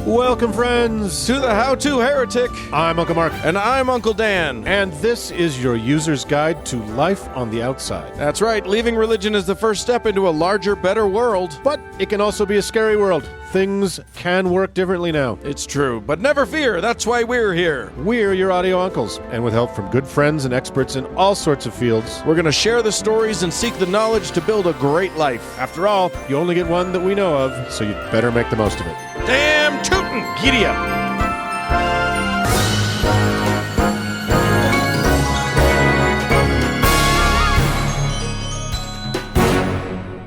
Welcome, friends, to the How-To Heretic. I'm Uncle Mark. And I'm Uncle Dan. And this is your user's guide to life on the outside. That's right. Leaving religion is the first step into a larger, better world. But it can also be a scary world. Things can work differently now. It's true. But never fear. That's why we're here. We're your audio uncles. And with help from good friends and experts in all sorts of fields, we're going to share the stories and seek the knowledge to build a great life. After all, you only get one that we know of, so you'd better make the most of it. Damn tootin'! Giddy up!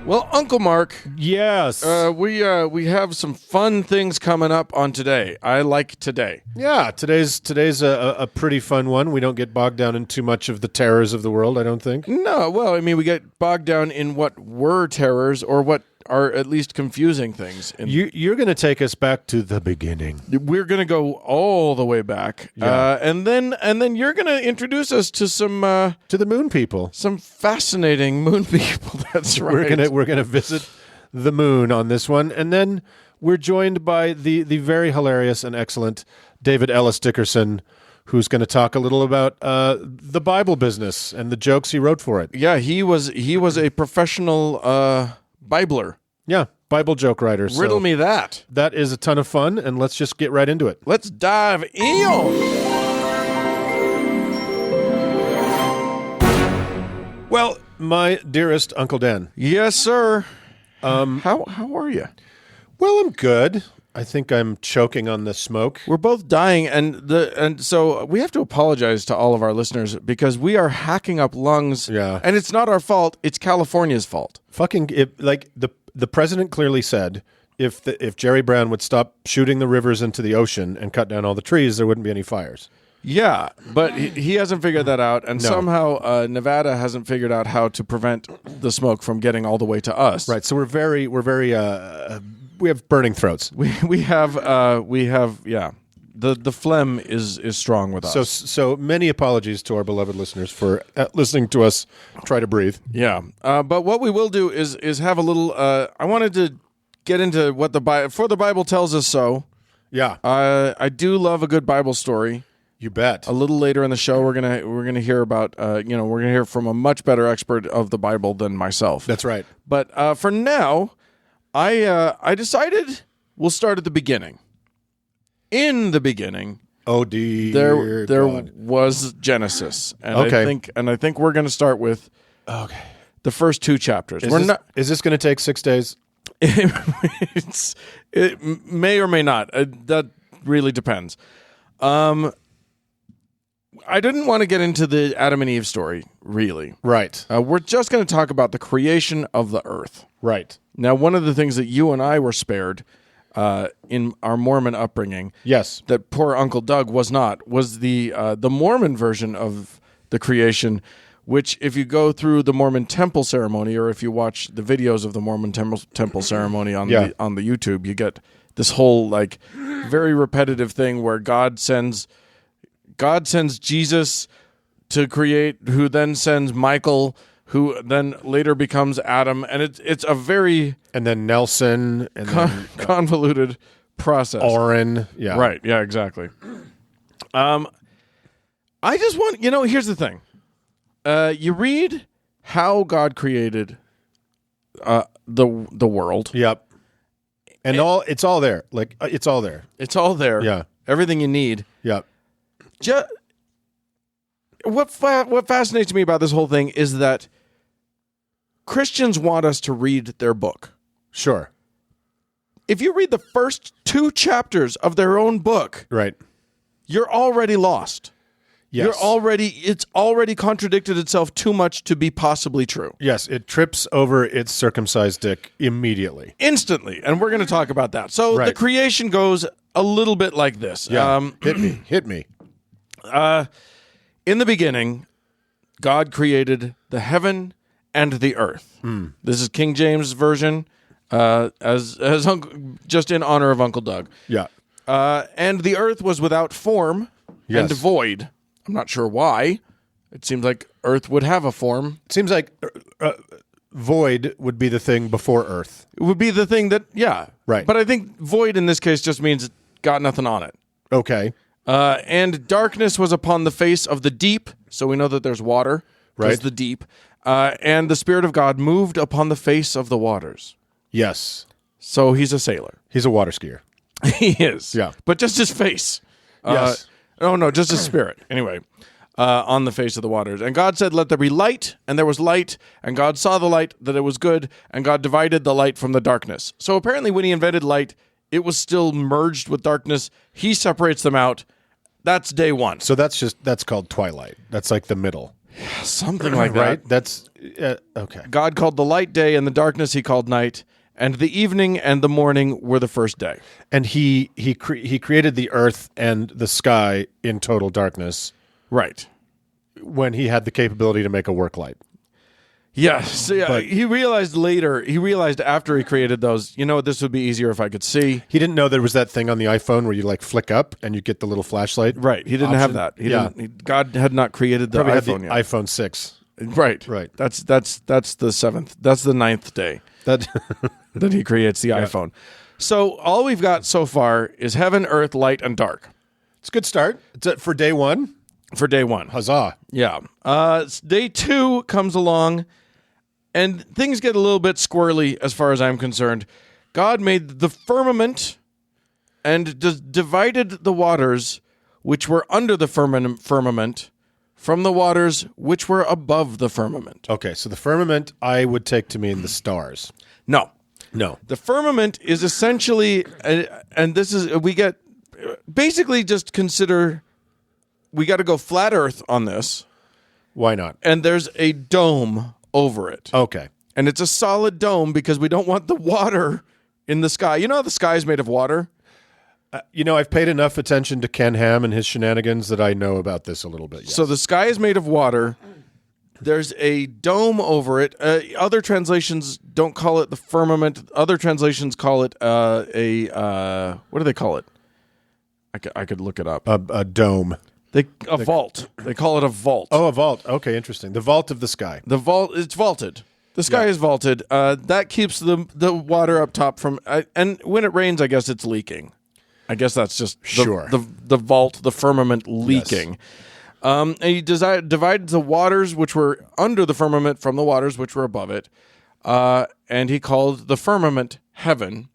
Well, Uncle Mark. Yes. We have some fun things coming up on today. I like today. Yeah, today's a pretty fun one. We don't get bogged down in too much of the terrors of the world, I don't think. No, well, I mean, we get bogged down in what were terrors or what are at least confusing things. You're going to take us back to the beginning. We're going to go all the way back, and then you're going to introduce us to some to the moon people, some fascinating moon people. That's right. We're gonna visit the moon on this one, and then we're joined by the very hilarious and excellent David Ellis Dickerson, who's going to talk a little about the Bible business and the jokes he wrote for it. Yeah, he was a professional Bibler. Yeah, Bible joke writer. Riddle me that. That is a ton of fun, and let's just get right into it. Let's dive in. Well, my dearest Uncle Dan. Yes, sir. How are you? Well, I'm good. I think I'm choking on the smoke. We're both dying, and so we have to apologize to all of our listeners because we are hacking up lungs. Yeah, and it's not our fault; it's California's fault. The president clearly said if Jerry Brown would stop shooting the rivers into the ocean and cut down all the trees, there wouldn't be any fires. Yeah, but he hasn't figured that out, and somehow Nevada hasn't figured out how to prevent the smoke from getting all the way to us. Right. So we have burning throats. We have the phlegm is strong with us. So many apologies to our beloved listeners for listening to us try to breathe. Yeah. But what we will do is have a little. I wanted to get into what the Bible tells us so. Yeah. I do love a good Bible story. You bet. A little later in the show, we're gonna hear about we're gonna hear from a much better expert of the Bible than myself. That's right. But for now, I decided we'll start at the beginning. In the beginning, oh dear, there God. was Genesis, and okay. I think we're gonna start with the first two chapters. Is this going to take 6 days? It may or may not. That really depends. I didn't want to get into the Adam and Eve story, really. Right. We're just going to talk about the creation of the earth. Right. Now, one of the things that you and I were spared in our Mormon upbringing, yes, that poor Uncle Doug was not, was the Mormon version of the creation, which if you go through the Mormon temple ceremony, or if you watch the videos of the Mormon temple ceremony on the YouTube, you get this whole very repetitive thing where God sends Jesus to create, who then sends Michael, who then later becomes Adam, and it's a very and then Nelson and convoluted process. Oren, yeah, right, yeah, exactly. I just want here's the thing. You read how God created the world. Yep. And it's all there. It's all there. It's all there. Yeah. Everything you need. Yep. What fascinates me about this whole thing is that Christians want us to read their book. Sure. If you read the first 2 chapters of their own book, right, you're already lost. Yes. It's already contradicted itself too much to be possibly true. Yes, it trips over its circumcised dick immediately. Instantly, and we're going to talk about that. So the creation goes a little bit like this. Yeah. Hit me. In the beginning, God created the heaven and the earth. This is King James Version, as just in honor of Uncle Doug. Yeah. And the earth was without form and void. I'm not sure why. It seems like earth would have a form. It seems like void would be the thing before earth. It would be the thing that, right. But I think void in this case just means got nothing on it. Okay. And darkness was upon the face of the deep, so we know that there's water. Right. There's the deep. And the Spirit of God moved upon the face of the waters. Yes. So he's a sailor. He's a water skier. He is. Yeah. But just his face. Yes. Oh, no, just his spirit. Anyway, on the face of the waters. And God said, let there be light, and there was light. And God saw the light, that it was good, and God divided the light from the darkness. So apparently when he invented light, it was still merged with darkness. He separates them out. That's day one. So that's called twilight. That's like the middle. Something like that. Right? That's okay. God called the light day, and the darkness he called night. And the evening and the morning were the first day. And he created the earth and the sky in total darkness. Right. When he had the capability to make a work light. Yes. Yeah, But- he realized after he created those, this would be easier if I could see. He didn't know there was that thing on the iPhone where you like flick up and you get the little flashlight. Right. He didn't have that. God had not created the Probably had the iPhone yet. iPhone 6. Right. Right. That's the seventh. That's the ninth day That that he creates the iPhone. So all we've got so far is heaven, earth, light, and dark it's a good start. It's for day one. for day one. Huzzah. Yeah. Day two comes along, and things get a little bit squirrely as far as I'm concerned. God made the firmament and divided the waters which were under the firmament from the waters which were above the firmament. Okay, so the firmament I would take to mean the stars. No. No. The firmament is essentially, and this is, we get, basically just consider, we got to go flat earth on this, Why not? and there's a dome over it. Okay. And it's a solid dome because we don't want the water in the sky. You know how the sky is made of water? I've paid enough attention to Ken Ham and his shenanigans that I know about this a little bit. Yes. So the sky is made of water. There's a dome over it. Other translations don't call it the firmament. Other translations call it what do they call it? I could look it up. a dome. A vault. They call it a vault. Oh, a vault. Okay, interesting. The vault of the sky. The vault. It's vaulted. The sky is vaulted. That keeps the water up top from. And when it rains, I guess it's leaking. I guess that's just the vault, the firmament leaking. Yes. And he divided the waters which were under the firmament from the waters which were above it. And he called the firmament heaven.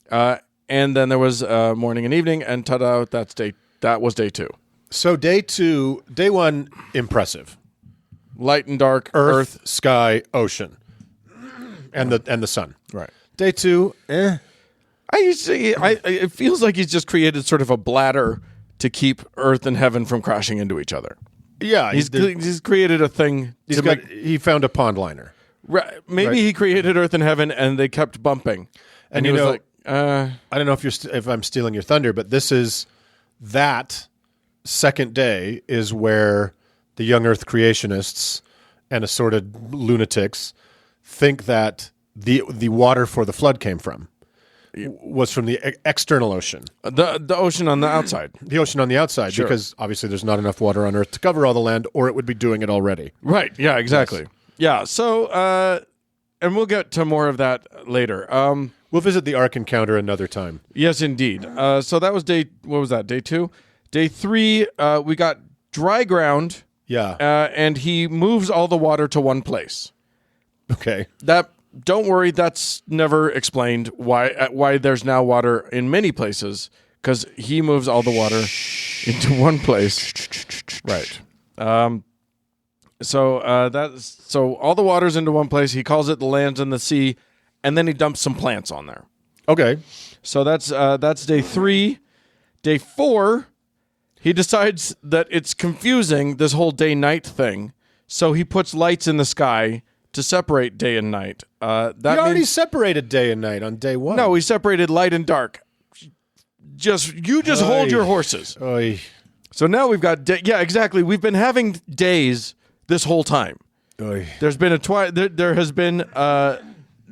And then there was morning and evening, and ta-da, that was day two. So day one, impressive. Light and dark, Earth, sky, ocean, and the sun. Right. Day two, it feels like he's just created sort of a bladder to keep earth and heaven from crashing into each other. Yeah, He's created a thing. He found a pond liner. Maybe he created earth and heaven, and they kept bumping. And he was like, I don't know if I'm stealing your thunder, but this is that second day is where the young Earth creationists and assorted lunatics think that the water for the flood came from. Was from the external ocean. The ocean on the outside. The ocean on the outside, Sure. because obviously there's not enough water on Earth to cover all the land, or it would be doing it already. Right. Yeah, exactly. Yes. Yeah. So, and we'll get to more of that later. We'll visit the Ark encounter another time. Yes, indeed. So that was what was that? Day two? Day three, we got dry ground. Yeah. And he moves all the water to one place. Okay. Don't worry, that's never explained why there's now water in many places, because he moves all the water into one place. Right. So all the water's into one place. He calls it the lands and the sea, and then he dumps some plants on there. Okay. So that's day three. Day four, he decides that it's confusing, this whole day-night thing, so he puts lights in the sky to separate day and night. He already separated day and night on day one. No, he separated light and dark. You just hold your horses. Oy. So now we've got yeah, exactly. We've been having days this whole time. Oy. There's been there has been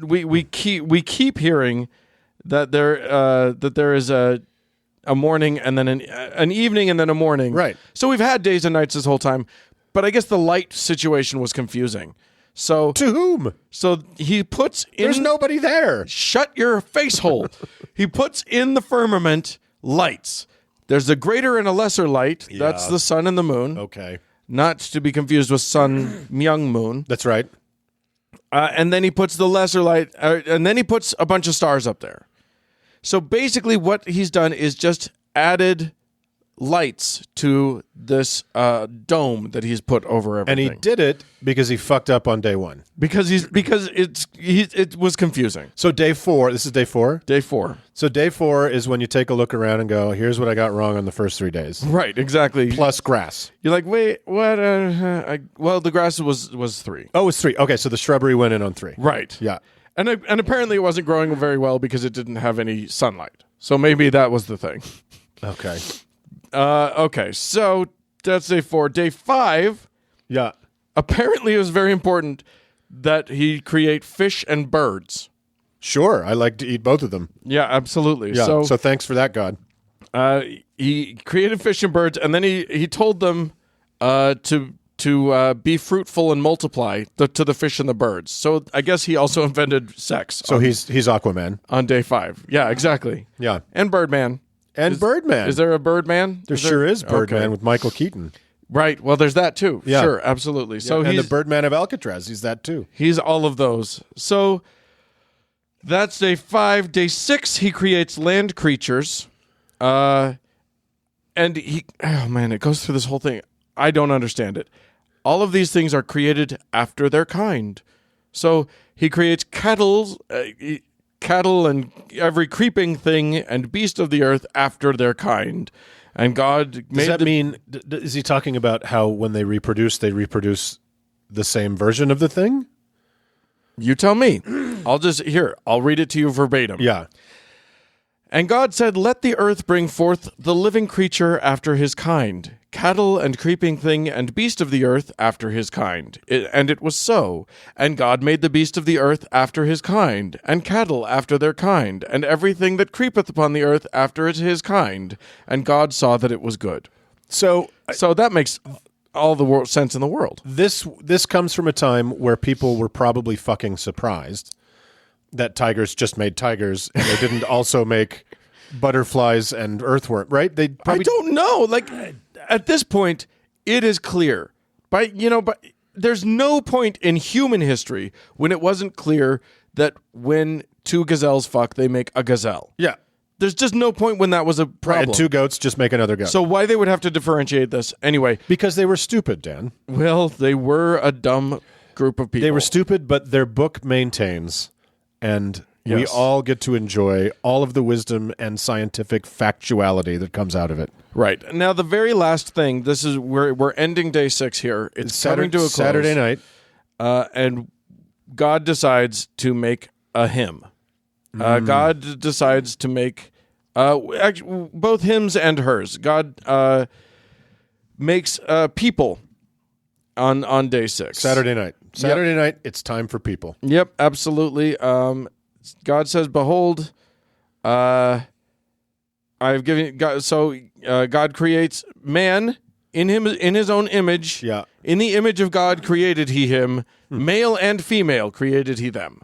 we keep hearing that there is a morning and then an evening and then a morning. Right. So we've had days and nights this whole time, but I guess the light situation was confusing. So To whom? So he puts in. There's nobody there. Shut your face hole. He puts in the firmament lights. There's a greater and a lesser light. Yeah. That's the sun and the moon. Okay. Not to be confused with sun, Myung Moon. That's right. And then he puts the lesser light, and then he puts a bunch of stars up there. So basically what he's done is just added lights to this dome that he's put over And everything. he did it because he fucked up on day 1. because it was confusing. So day 4, this is day 4? Day 4. So day 4 is when you take a look around and go, here's what I got wrong on the first 3 days. Right, exactly. Plus grass. You're like, wait, what? Well, the grass was 3. Oh, it's 3. Okay, so the shrubbery went in on 3. Right. Yeah. And apparently it wasn't growing very well because it didn't have any sunlight. So maybe that was the thing. Okay. Okay, so that's day 4. Day 5, Yeah. apparently it was very important that he create fish and birds. Sure. I like to eat both of them. Yeah, absolutely. Yeah. So thanks for that, God. He created fish and birds, and then he told them to be fruitful and multiply to the fish and the birds. So I guess he also invented sex. So he's Aquaman. on day 5. Yeah, exactly. Yeah. And Birdman. And Birdman. Is there a Birdman? There sure is Birdman Okay. with Michael Keaton. Right. Well, there's that too. Yeah. Sure, absolutely. So and he's the Birdman of Alcatraz. He's that too. he's all of those. So that's day 5. Day 6, he creates land creatures. And it goes through this whole thing. I don't understand it. All of these things are created after their kind. So he creates cattle and every creeping thing and beast of the earth after their kind. And God made Does that mean, is he talking about how when they reproduce the same version of the thing? You tell me. I'll read it to you verbatim. Yeah. And God said, let the earth bring forth the living creature after his kind, cattle and creeping thing and beast of the earth after his kind. And it was so. And God made the beast of the earth after his kind, and cattle after their kind, and everything that creepeth upon the earth after his kind. And God saw that it was good. So that makes all the sense in the world. this comes from a time where people were probably fucking surprised that tigers just made tigers and they didn't also make butterflies and earthworm, right? They probably I don't know. Like at this point, it is clear. But there's no point in human history when it wasn't clear that when 2 gazelles fuck, they make a gazelle. Yeah. There's just no point when that was a problem. And 2 goats just make another goat. So why they would have to differentiate this anyway? Because they were stupid, Dan. Well, they were a dumb group of people. They were stupid, but their book maintains, and we Yes. all get to enjoy all of the wisdom and scientific factuality that comes out of it. Right. Now, the very last thing, this is we're ending day 6 here. It's coming to a close. Saturday night. And God decides to make a hymn. God decides to make both hymns and hers. God makes people on day 6. Saturday night. Saturday night, it's time for people. Yep, absolutely. God says, "Behold, I've given." God, so God creates man in his own image. Yeah. In the image of God created he him, male and female created he them.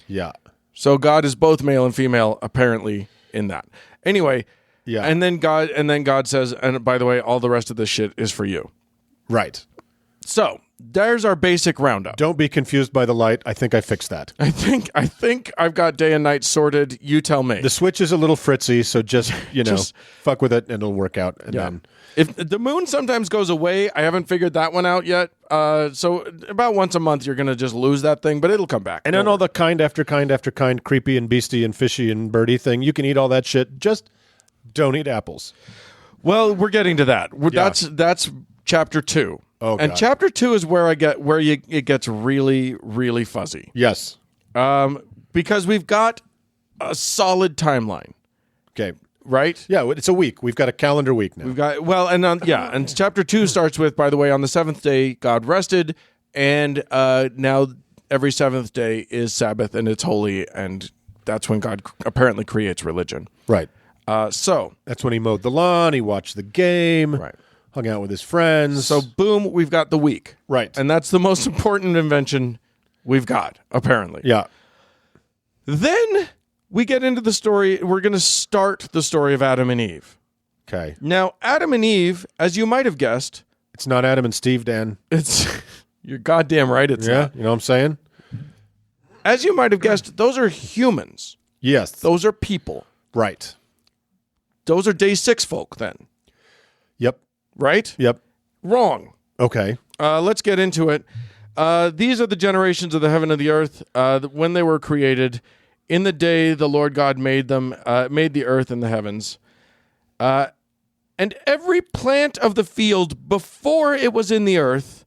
Yeah. So God is both male and female, apparently, in that. Anyway, Yeah. And then God says, and by the way, all the rest of this shit is for you. Right. So there's our basic roundup. Don't be confused by the light. I think I fixed that. I think I've got day and night sorted. You tell me. The switch is a little fritzy, so just, Just- fuck with it and it'll work out. And Yeah. then If the moon sometimes goes away, I haven't figured that one out yet. So about once a month, you're going to just lose that thing, but it'll come back. And then all the kind after kind after kind, creepy and beastie and fishy and birdie thing, you can eat all that shit. Just don't eat apples. Well, we're getting to that. Yeah. That's chapter 2. Oh, and God. chapter 2 is where it gets really, really fuzzy. Yes. Because we've got a solid timeline, Okay. right? Yeah, it's a week. We've got a calendar week now. We've got and chapter 2 starts with, by the way, on the 7th day God rested, and now every 7th day is Sabbath and it's holy, and that's when God apparently creates religion. Right. So That's when he mowed the lawn, he watched the game, Right. hung out with his friends. So boom, we've got the week. Right. And that's the most important invention we've got, apparently. Yeah. Then we get into the story. We're going to start the story of Adam and Eve. Okay. Now, Adam and Eve, as you might have guessed, It's not Adam and Steve, Dan. it's you're goddamn right. It's Yeah, not. you know what I'm saying? As you might have guessed, those are humans. Yes. Those are people. Right. Those are day 6 folk. Then, Yep. right? Yep. Wrong. Okay. Let's get into it. These are the generations of the heaven and the earth when they were created. In the day the Lord God made them, made the earth and the heavens. And every plant of the field before it was in the earth,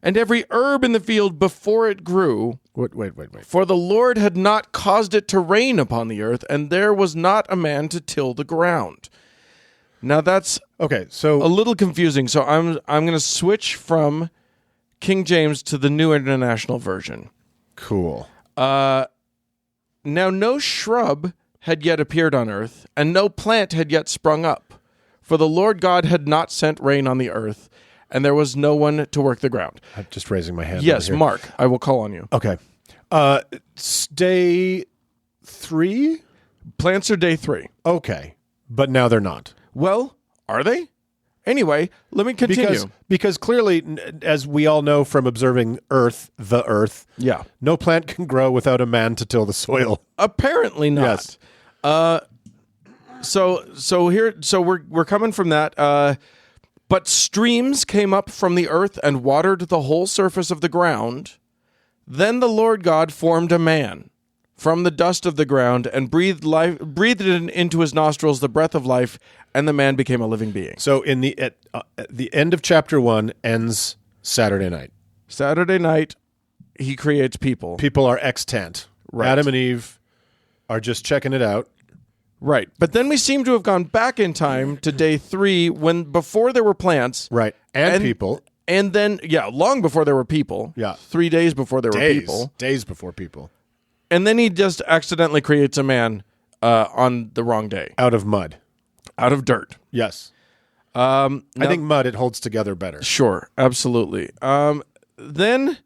and every herb in the field before it grew. Wait. For the Lord had not caused it to rain upon the earth, and there was not a man to till the ground. Now that's Okay, so a little confusing. So I'm going to switch from King James to the New International Version. cool. Now no shrub had yet appeared on earth, and no plant had yet sprung up. For the Lord God had not sent rain on the earth, and there was no one to work the ground. I'm just raising my hand. Yes, over here. Mark, I will call on you. Okay. It's day 3? Plants are day 3. Okay. But now they're not. Well, are they? Anyway, let me continue. Because clearly, as we all know from observing the earth, Yeah. no plant can grow without a man to till the soil. Apparently not. Yes. So we're coming from that. But streams came up from the earth and watered the whole surface of the ground. Then the Lord God formed a man from the dust of the ground and breathed into his nostrils the breath of life, and the man became a living being. So at the end of chapter 1 ends Saturday night. Saturday night, he creates people. People are extant. Right. Adam and Eve are just checking it out. Right. But then we seem to have gone back in time to day 3 when before there were plants. Right. And people. And then, long before there were people. Yeah. 3 days before there were people. Days before people. And then he just accidentally creates a man on the wrong day. Out of mud. Out of dirt. Yes. I think mud, it holds together better. Sure. Absolutely. Then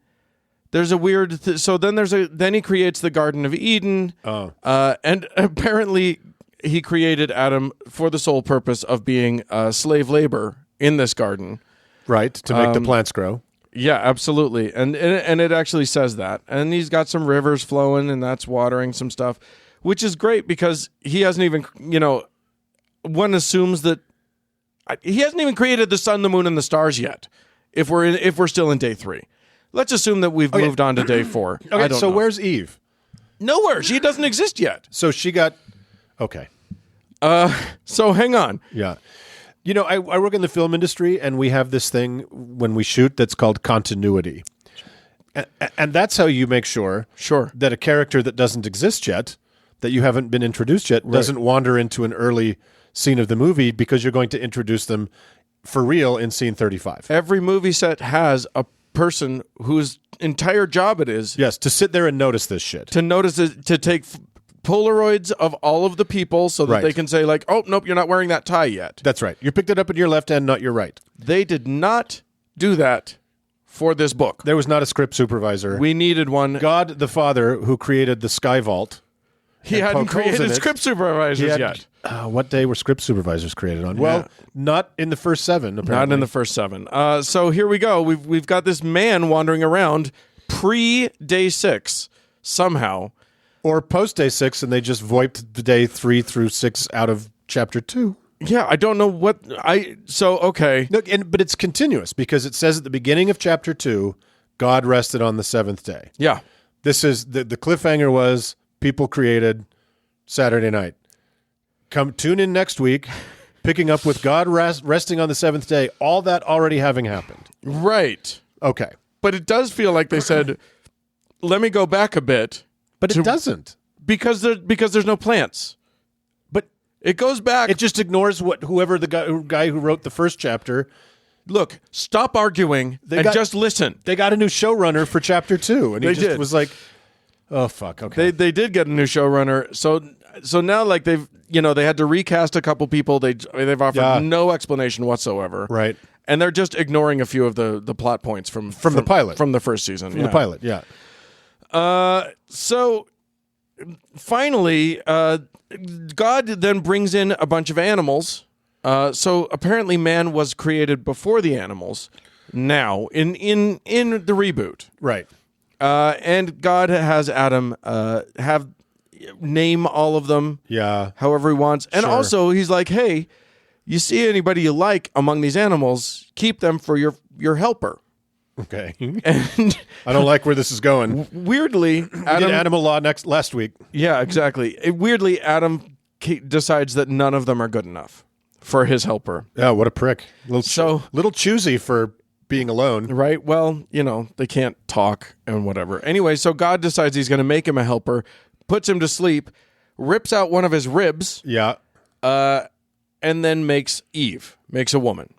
there's a weird... then he creates the Garden of Eden. Oh. And apparently he created Adam for the sole purpose of being slave labor in this garden. Right. To make the plants grow. Yeah, absolutely. And it actually says that. And he's got some rivers flowing, and that's watering some stuff, which is great because he hasn't even, one assumes that he hasn't even created the sun, the moon, and the stars yet. If we're still in day 3, let's assume that we've moved on to day 4. Okay, I don't know. Where's Eve? Nowhere. She doesn't exist yet. So she got... Okay. So hang on. Yeah. I work in the film industry, and we have this thing when we shoot that's called continuity. And that's how you make sure that a character that doesn't exist yet, that you haven't been introduced yet, doesn't wander into an early scene of the movie because you're going to introduce them for real in scene 35. Every movie set has a person whose entire job it is to sit there and notice this shit. to notice it, to take Polaroids of all of the people so that they can say like, oh, nope, you're not wearing that tie yet. That's right. You picked it up in your left hand, not your right. They did not do that for this book. There was not a script supervisor. We needed one. God the Father, who created the Sky Vault. He hadn't created script supervisors yet. What day were script supervisors created on? Well, not in the first 7, apparently. Not in the first 7. So here we go. We've got this man wandering around pre-day 6 somehow. Or post day 6, and they just voiped the day 3 through 6 out of chapter 2. Yeah, I don't know what okay. Look, but it's continuous because it says at the beginning of chapter 2, God rested on the 7th day. Yeah. This is the cliffhanger was people created Saturday night. Tune in next week, picking up with God resting on the 7th day. All that already having happened. Right. Okay, but it does feel like they said, "Let me go back a bit." But it doesn't because there's no plants. But it goes back. It just ignores what whoever the guy who wrote the first chapter. Look, stop arguing and just listen. They got a new showrunner for chapper 2, and he just was like, "Oh fuck, okay." They did get a new showrunner, so now like they had to recast a couple people. They've offered no explanation whatsoever, right? And they're just ignoring a few of the plot points from the pilot, from the first season, the pilot, yeah. So finally, God then brings in a bunch of animals. So apparently man was created before the animals now in the reboot. Right. And God has Adam have name all of them however he wants. And Sure. also he's like, hey, you see anybody you like among these animals, keep them for your helper. Okay. And I don't like where this is going. weirdly, We did Adam... animal law last week. Yeah, exactly. Weirdly, Adam decides that none of them are good enough for his helper. Yeah, what a prick. So- Little choosy for being alone. Right? Well, they can't talk and whatever. Anyway, so God decides he's going to make him a helper, puts him to sleep, rips out one of his ribs, Yeah. and then makes Eve, makes a woman.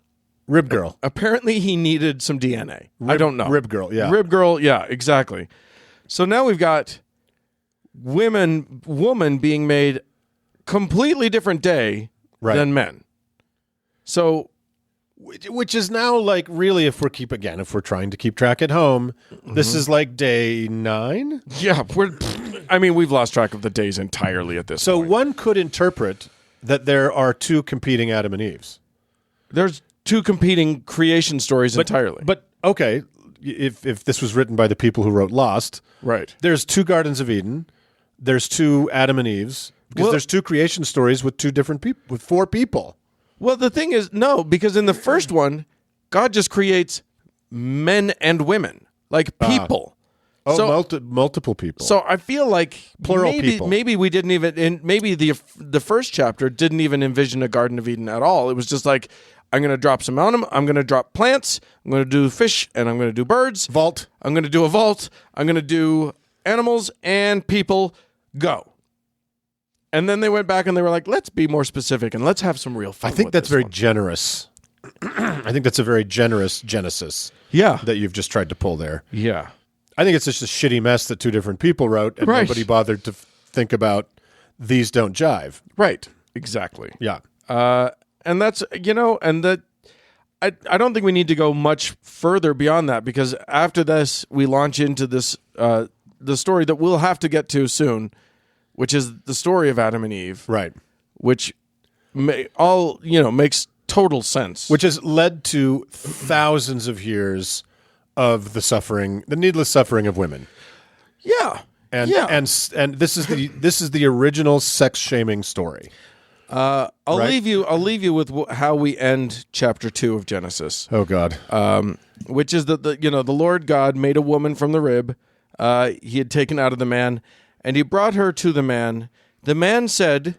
Rib girl. Apparently, he needed some DNA. I don't know. Rib girl, yeah. Rib girl, yeah, exactly. So now we've got woman being made completely different day than men. So, which is now like really, if we're trying to keep track at home, this is like day 9. yeah, we've lost track of the days entirely at this So point. one could interpret that there are 2 competing Adam and Eves. There's 2 competing creation stories entirely. But okay, if this was written by the people who wrote Lost, right. there's 2 Gardens of Eden, there's 2 Adam and Eves, because there's 2 creation stories with 2 different people, with 4 people. Well, the thing is, no, because in the first one, God just creates men and women, like people. Oh, So- multiple people. So I feel like Plural people. Maybe we didn't even, maybe the first chapter didn't even envision a Garden of Eden at all. It was just like, I'm going to drop some on them. I'm going to drop plants. I'm going to do fish, and I'm going to do birds. Vault. I'm going to do a vault. I'm going to do animals and people. Go. And then they went back and they were like, let's be more specific and let's have some real fun. I think with that's this very one. generous. I think that's a very generous Genesis Yeah. that you've just tried to pull there. Yeah. I think it's just a shitty mess that 2 different people wrote, and Right. nobody bothered to think about these don't jive. Right. Exactly. Yeah. And that's, and that I don't think we need to go much further beyond that, because after this, we launch into this, the story that we'll have to get to soon, which is the story of Adam and Eve, Right. which makes total sense. Which has led to thousands of years of the needless suffering of women. yeah. And yeah. and this is the original sex shaming story. I'll leave you with how we end chapter 2 of Genesis. Oh God. Which is that the Lord God made a woman from the rib he had taken out of the man, and he brought her to the man. The man said,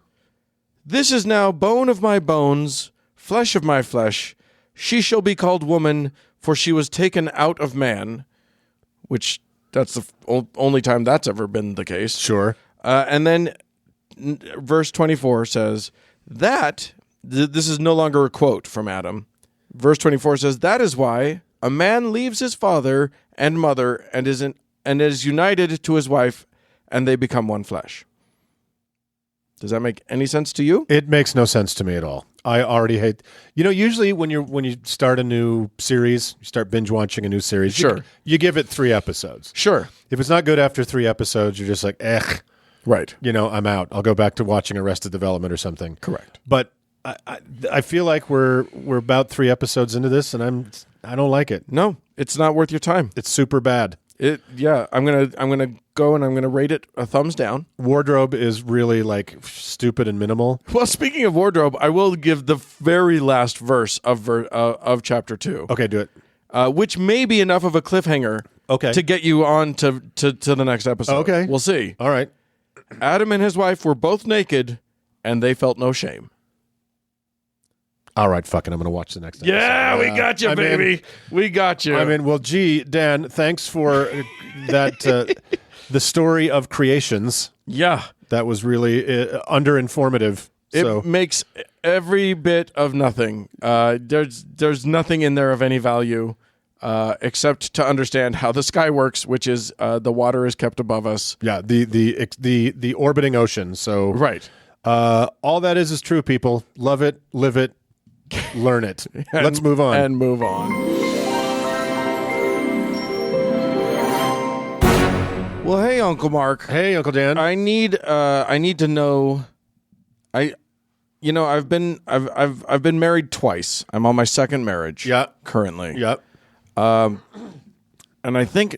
"This is now bone of my bones, flesh of my flesh. She shall be called woman, for she was taken out of man." Which that's the only time that's ever been the case. Sure. And then verse 24 says that this is no longer a quote from Adam. Verse 24 says, "That is why a man leaves his father and mother and is united to his wife, and they become one flesh." Does that make any sense to you? It makes no sense to me at all. I already hate. Usually when you start a new series, you start binge watching a new series. Sure. You give it 3 episodes. Sure. If it's not good after 3 episodes, you're just like, Right. I'm out. I'll go back to watching Arrested Development or something. Correct. But I feel like we're about 3 episodes into this, and I don't like it. No, it's not worth your time. It's super bad. I'm gonna go and I'm gonna rate it a thumbs down. Wardrobe is really like stupid and minimal. Well, speaking of wardrobe, I will give the very last verse of chapter 2. Okay, do it. Which may be enough of a cliffhanger to get you on to the next episode. Okay. We'll see. All right. Adam and his wife were both naked, and they felt no shame. All right, fucking, I'm going to watch the next episode. Yeah, we got you, baby. We got you. Well, gee, Dan, thanks for that, the story of creations. Yeah. That was really under-informative. It makes every bit of nothing. There's nothing in there of any value except to understand how the sky works, which is the water is kept above us. Yeah, the orbiting ocean. So right. All that is true, people. Love it, live it, learn it. Let's move on. And move on. Well, hey, Uncle Mark. Hey, Uncle Dan. I need to know. I've been married twice. I'm on my second marriage. Yeah. Currently. Yep. And I think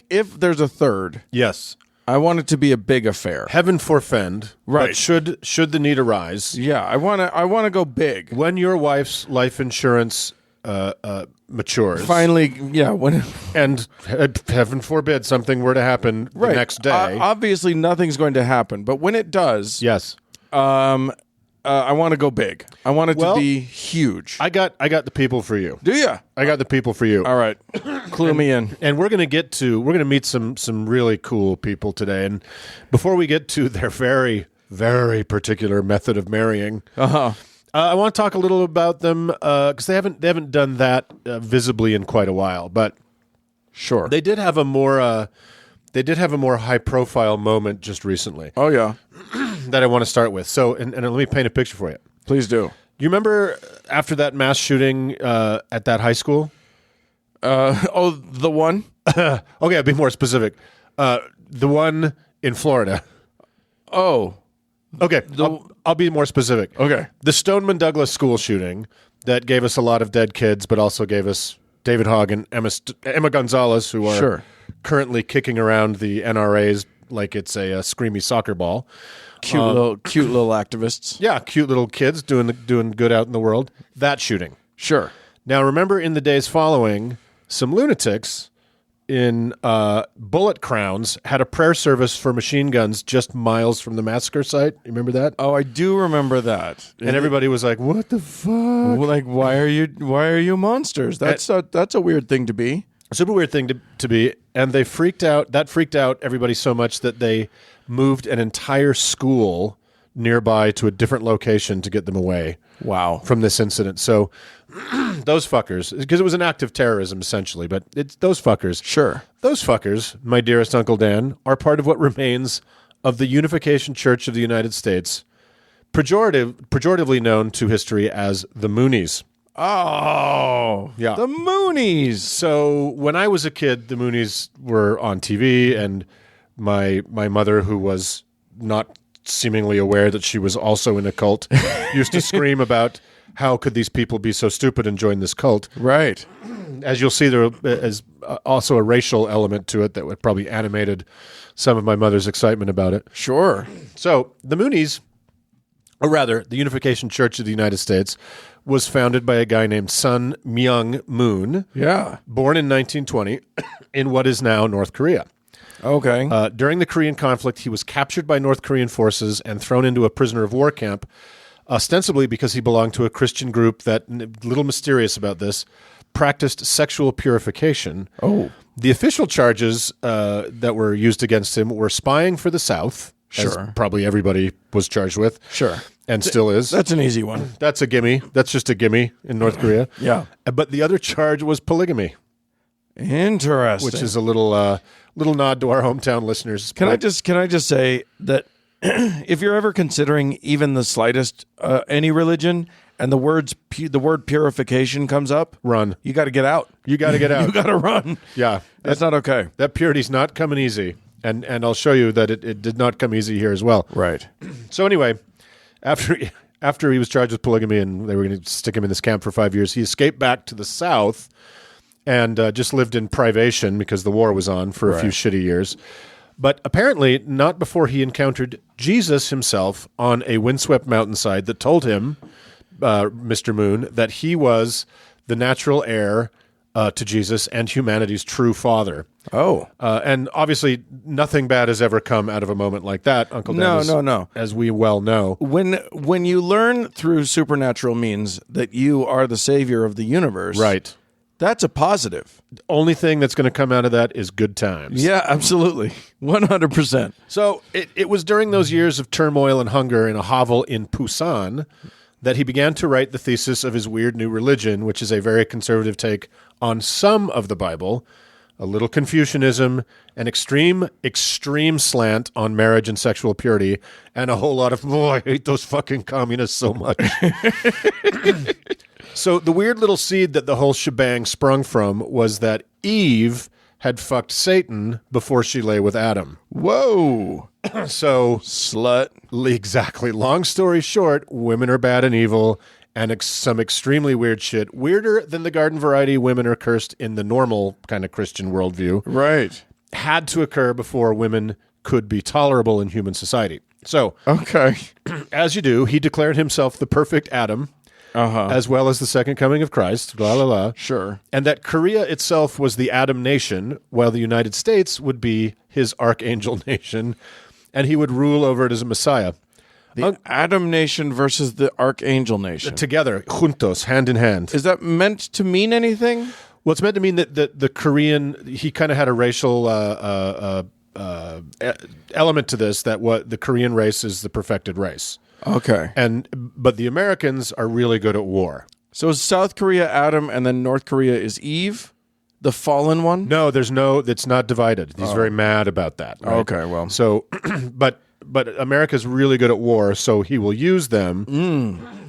if there's a third, Yes. I want it to be a big affair. Heaven forfend. Right. But should the need arise, Yeah, I want to go big. when your wife's life insurance matures, Finally, yeah. When and heaven forbid something were to happen the next day. obviously nothing's going to happen, but when it does, Yes. I want to go big. I want it to be huge. I got the people for you. Do ya? I got the people for you. All right, clue me in. And we're going to meet some really cool people today. And before we get to their very, very particular method of marrying, I want to talk a little about them because they haven't done that visibly in quite a while. But Sure. they did have a more high profile moment just recently Oh yeah, that I want to start with. So, and let me paint a picture for you. please do. You remember after that mass shooting at that high school? The one. Okay, I'll be more specific. The one in Florida. Oh, Okay, I'll be more specific. okay. The Stoneman Douglas school shooting that gave us a lot of dead kids, but also gave us David Hogg and Emma Gonzalez, who are Sure. currently kicking around the NRAs like it's a screamy soccer ball. Cute little activists. Yeah, cute little kids doing good out in the world. That shooting. Sure. Now, remember in the days following, some lunatics in bullet crowns had a prayer service for machine guns just miles from the massacre site. You remember that? Oh, I do remember that. And everybody was like, "What the fuck?" Well, like, why are you monsters? That's a weird thing to be. Super weird thing to be. And they freaked out. That freaked out everybody so much that they moved an entire school nearby to a different location to get them away Wow. from this incident. So those fuckers, because it was an act of terrorism essentially, but it's those fuckers. Sure. Those fuckers, my dearest Uncle Dan, are part of what remains of the Unification Church of the United States, pejoratively known to history as the Moonies. Oh, Yeah. the Moonies. So when I was a kid, the Moonies were on TV, and my mother, who was not seemingly aware that she was also in a cult, used to scream about how could these people be so stupid and join this cult. Right. As you'll see, there is also a racial element to it that would probably animated some of my mother's excitement about it. Sure. So the Moonies, or rather, the Unification Church of the United States, was founded by a guy named Sun Myung Moon, Yeah. born in 1920 in what is now North Korea. Okay. During the Korean conflict, he was captured by North Korean forces and thrown into a prisoner of war camp, ostensibly because he belonged to a Christian group that, a little mysterious about this, practiced sexual purification. Oh. The official charges that were used against him were spying for the South, as Sure. probably everybody was charged with. Sure. And still is. That's an easy one. That's a gimme. That's just a gimme in North Korea. Yeah. But the other charge was polygamy, Interesting. which is a little nod to our hometown listeners. Can I just say that if you're ever considering even the slightest any religion and the word purification comes up, Run. you got to get out. You got to get out. You got to run. Yeah. That's not okay. That purity's not coming easy. And I'll show you that it did not come easy here as well. Right. So anyway, after he was charged with polygamy and they were going to stick him in this camp for 5 years, he escaped back to the South and just lived in privation because the war was on for a few shitty years. But apparently not before he encountered Jesus himself on a windswept mountainside that told him, Mr. Moon, that he was the natural heir to Jesus and humanity's true father. Oh. And obviously nothing bad has ever come out of a moment like that, Uncle Dan. No. As we well know. When you learn through supernatural means that you are the savior of the universe, Right. that's a positive. Only thing that's going to come out of that is good times. Yeah, absolutely. 100%. So it was during those years of turmoil and hunger in a hovel in Busan that he began to write the thesis of his weird new religion, which is a very conservative take on some of the Bible, a little Confucianism, an extreme slant on marriage and sexual purity, and a whole lot of, I hate those fucking communists so much. So the weird little seed that the whole shebang sprung from was that Eve had fucked Satan before she lay with Adam. Whoa. So, Slut. exactly. Long story short, women are bad and evil, and some extremely weird shit. Weirder than the garden variety women are cursed in the normal kind of Christian worldview. Right. Had to occur before women could be tolerable in human society. So, Okay. as you do, he declared himself the perfect Adam, as well as the second coming of Christ, blah, blah, blah. Sure. And that Korea itself was the Adam nation, while the United States would be his archangel nation, and he would rule over it as a Messiah. The Adam nation versus the Archangel nation. Together, juntos, hand in hand. Is that meant to mean anything? Well, it's meant to mean that the Korean, he kind of had a racial element to this, that what the Korean race is the perfected race. Okay. But the Americans are really good at war. So is South Korea Adam and then North Korea is Eve, the fallen one? No, it's not divided. He's very mad about that. Right? Okay, well. So, but America's really good at war, so he will use them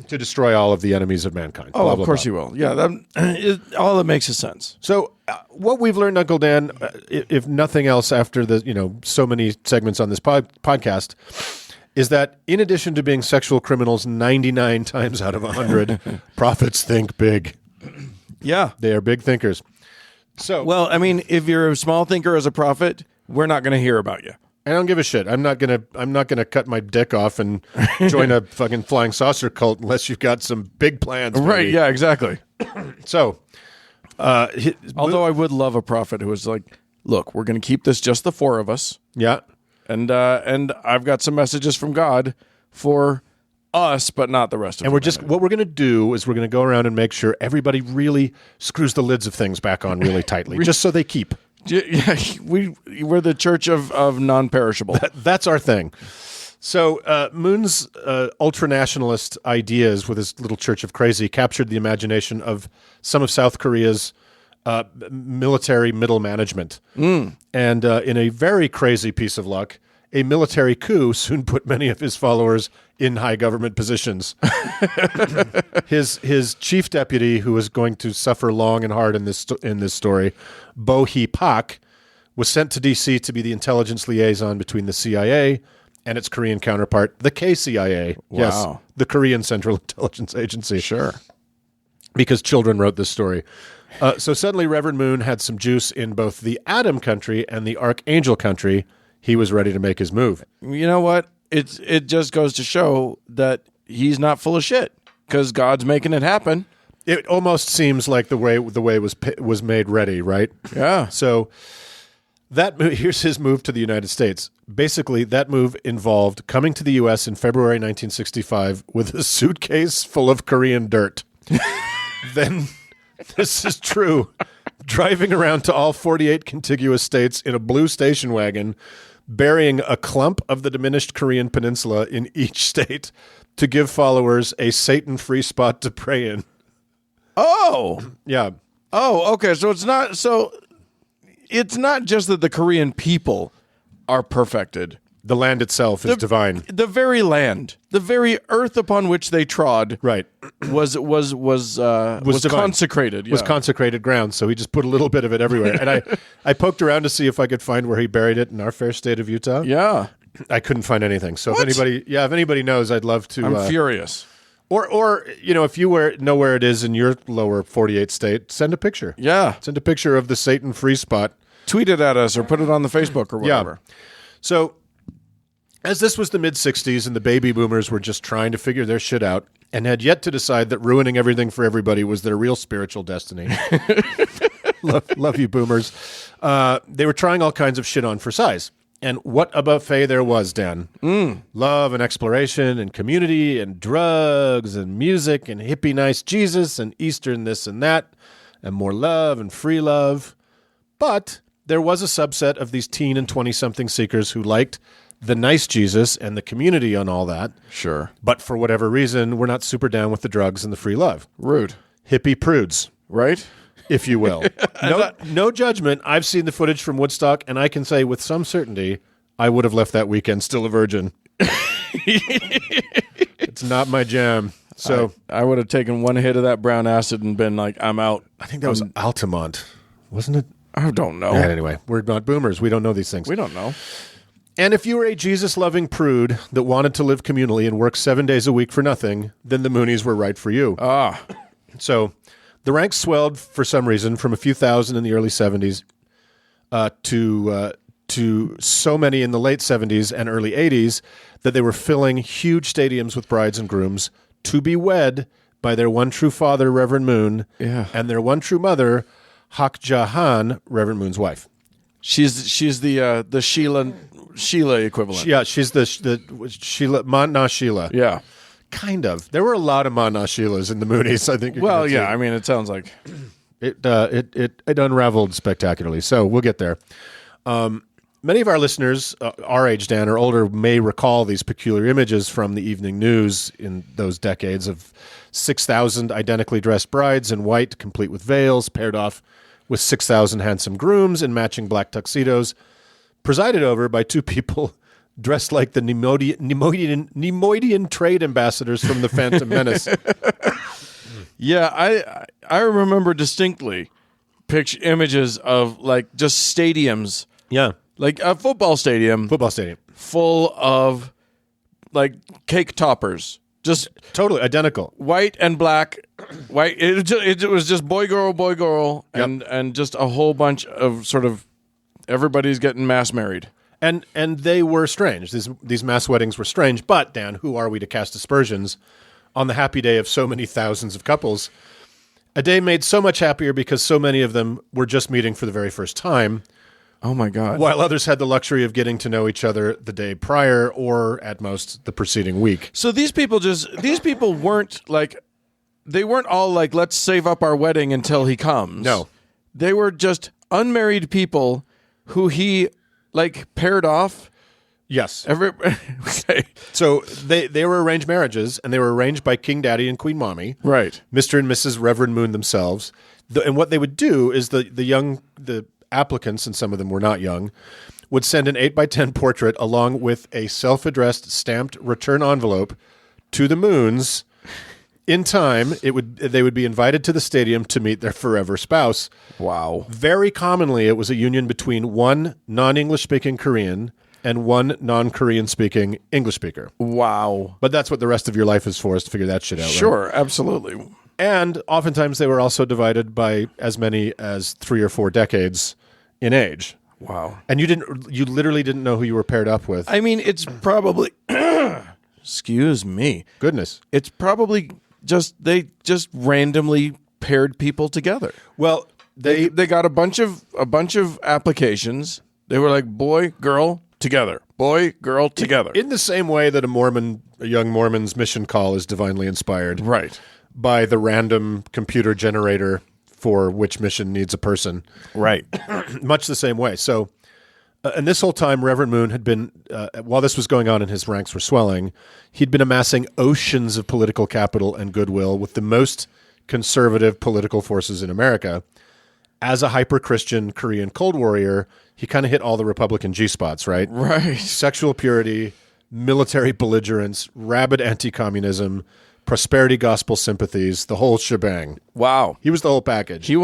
to destroy all of the enemies of mankind. Oh, blah, of blah, course blah. he will. Yeah, all that makes sense. So, what we've learned, Uncle Dan, if nothing else, after the so many segments on this podcast, is that in addition to being sexual criminals 99 times out of 100, prophets think big. Yeah. They are big thinkers. So, Well, I mean, if you're a small thinker as a prophet, we're not going to hear about you. I don't give a shit. I'm not gonna cut my dick off and join a fucking flying saucer cult unless you've got some big plans. Right, baby. yeah, exactly. So, Although I would love a prophet who was like, look, we're going to keep this just the four of us. yeah. And I've got some messages from God for us, but not the rest of And them. what we're going to do is we're going to go around and make sure everybody really screws the lids of things back on really tightly, just so they keep. Yeah, we're the church of non-perishable. That's our thing. So Moon's ultra-nationalist ideas with his little Church of Crazy captured the imagination of some of South Korea's military middle management. And in a very crazy piece of luck, a military coup soon put many of his followers in high government positions. His chief deputy, who was going to suffer long and hard in this story, Bo Hee Pak, was sent to D.C. to be the intelligence liaison between the CIA and its Korean counterpart, the KCIA. Wow. Yes, the Korean Central Intelligence Agency. Sure. Because children wrote this story. So suddenly Reverend Moon had some juice in both the Adam country and the Archangel country. He was ready to make his move. You know what? It just goes to show that he's not full of shit because God's making it happen. It almost seems like the way was made ready, right? Yeah. So here's his move to the United States. Basically, that move involved coming to the U.S. in February 1965 with a suitcase full of Korean dirt. Then, this is true, driving around to all 48 contiguous states in a blue station wagon, burying a clump of the diminished Korean peninsula in each state to give followers a Satan-free spot to pray in. Oh. Yeah. Oh, okay. So it's not just that the Korean people are perfected. The land itself is divine. The very land, the very earth upon which they trod, Right. was divine. consecrated. Was yeah. consecrated ground, so he just put a little bit of it everywhere. And I poked around to see if I could find where he buried it in our fair state of Utah. Yeah. I couldn't find anything. So What? if anybody knows, I'd love to. I'm furious. Or if you know where it is in your lower 48 state, send a picture. Yeah. Send a picture of the Satan free spot. Tweet it at us or put it on the Facebook or whatever. So, as this was the mid-'60s and the baby boomers were just trying to figure their shit out and had yet to decide that ruining everything for everybody was their real spiritual destiny. love you, boomers. They were trying all kinds of shit on for size. And what a buffet there was, Dan. Love and exploration and community and drugs and music and hippie nice Jesus and Eastern this and that and more love and free love. But there was a subset of these teen and 20-something seekers who liked the nice Jesus and the community and all that. Sure. But for whatever reason, we're not super down with the drugs and the free love. Rude. Hippie prudes, Right? if you will. No judgment. I've seen the footage from Woodstock, and I can say with some certainty, I would have left that weekend still a virgin. It's not my jam. So I would have taken one hit of that brown acid and been like, I'm out. I think that was Altamont, wasn't it? I don't know. And anyway, we're not boomers. We don't know these things. We don't know. And if you were a Jesus-loving prude that wanted to live communally and work 7 days a week for nothing, then the Moonies were right for you. So the ranks swelled for some reason from a few thousand in the early 70s to so many in the late 70s and early 80s that they were filling huge stadiums with brides and grooms to be wed by their one true father, Reverend Moon, and their one true mother, Hak Jahan, Reverend Moon's wife. She's the Sheila equivalent. Yeah, she's the Sheila, Ma Sheila. Yeah. Kind of. There were a lot of Ma Sheilas in the Moonies, I think. Well, yeah, I mean, it sounds like... It unraveled spectacularly. So we'll get there. Many of our listeners, our age, Dan, or older, may recall these peculiar images from the evening news in those decades of 6,000 identically dressed brides in white, complete with veils, paired off with 6,000 handsome grooms in matching black tuxedos, presided over by two people dressed like the Nemoidian trade ambassadors from the Phantom Menace. Yeah, I remember distinctly picture images of like just stadiums. Yeah. Like a football stadium full of like cake toppers. Just totally identical. White and black. White. It was just boy, girl, and just a whole bunch of sort of everybody's getting mass married. And they were strange. These mass weddings were strange. But, Dan, who are we to cast aspersions on the happy day of so many thousands of couples? A day made so much happier because so many of them were just meeting for the very first time. Oh, my God. While others had the luxury of getting to know each other the day prior or, at most, the preceding week. So these people weren't like, they weren't all like, let's save up our wedding until he comes. No. They were just unmarried people who he, like, paired off. Yes. Okay. So they were arranged marriages, and they were arranged by King Daddy and Queen Mommy. Right. Mr. and Mrs. Reverend Moon themselves. And what they would do is the applicants, and some of them were not young, would send an 8x10 portrait along with a self-addressed stamped return envelope to the Moons. In time, they would be invited to the stadium to meet their forever spouse. Wow. Very commonly, it was a union between one non-English speaking Korean and one non-Korean speaking English speaker. Wow. But that's what the rest of your life is for, is to figure that shit out. Sure, right? Absolutely. And oftentimes they were also divided by as many as 3 or 4 decades in age. Wow. And you literally didn't know who you were paired up with. I mean, it's probably excuse me. Goodness. It's probably they just randomly paired people together. Well, they got a bunch of applications. They were like boy, girl, together. Boy, girl, together. In the same way that a young Mormon's mission call is divinely inspired. Right. By the random computer generator for which mission needs a person. Right. Much the same way. So, and this whole time, Reverend Moon had been, while this was going on and his ranks were swelling, he'd been amassing oceans of political capital and goodwill with the most conservative political forces in America. As a hyper-Christian Korean Cold Warrior, he kind of hit all the Republican G-spots, right? Right. Sexual purity, military belligerence, rabid anti-communism, prosperity gospel sympathies, the whole shebang. Wow. He was the whole package.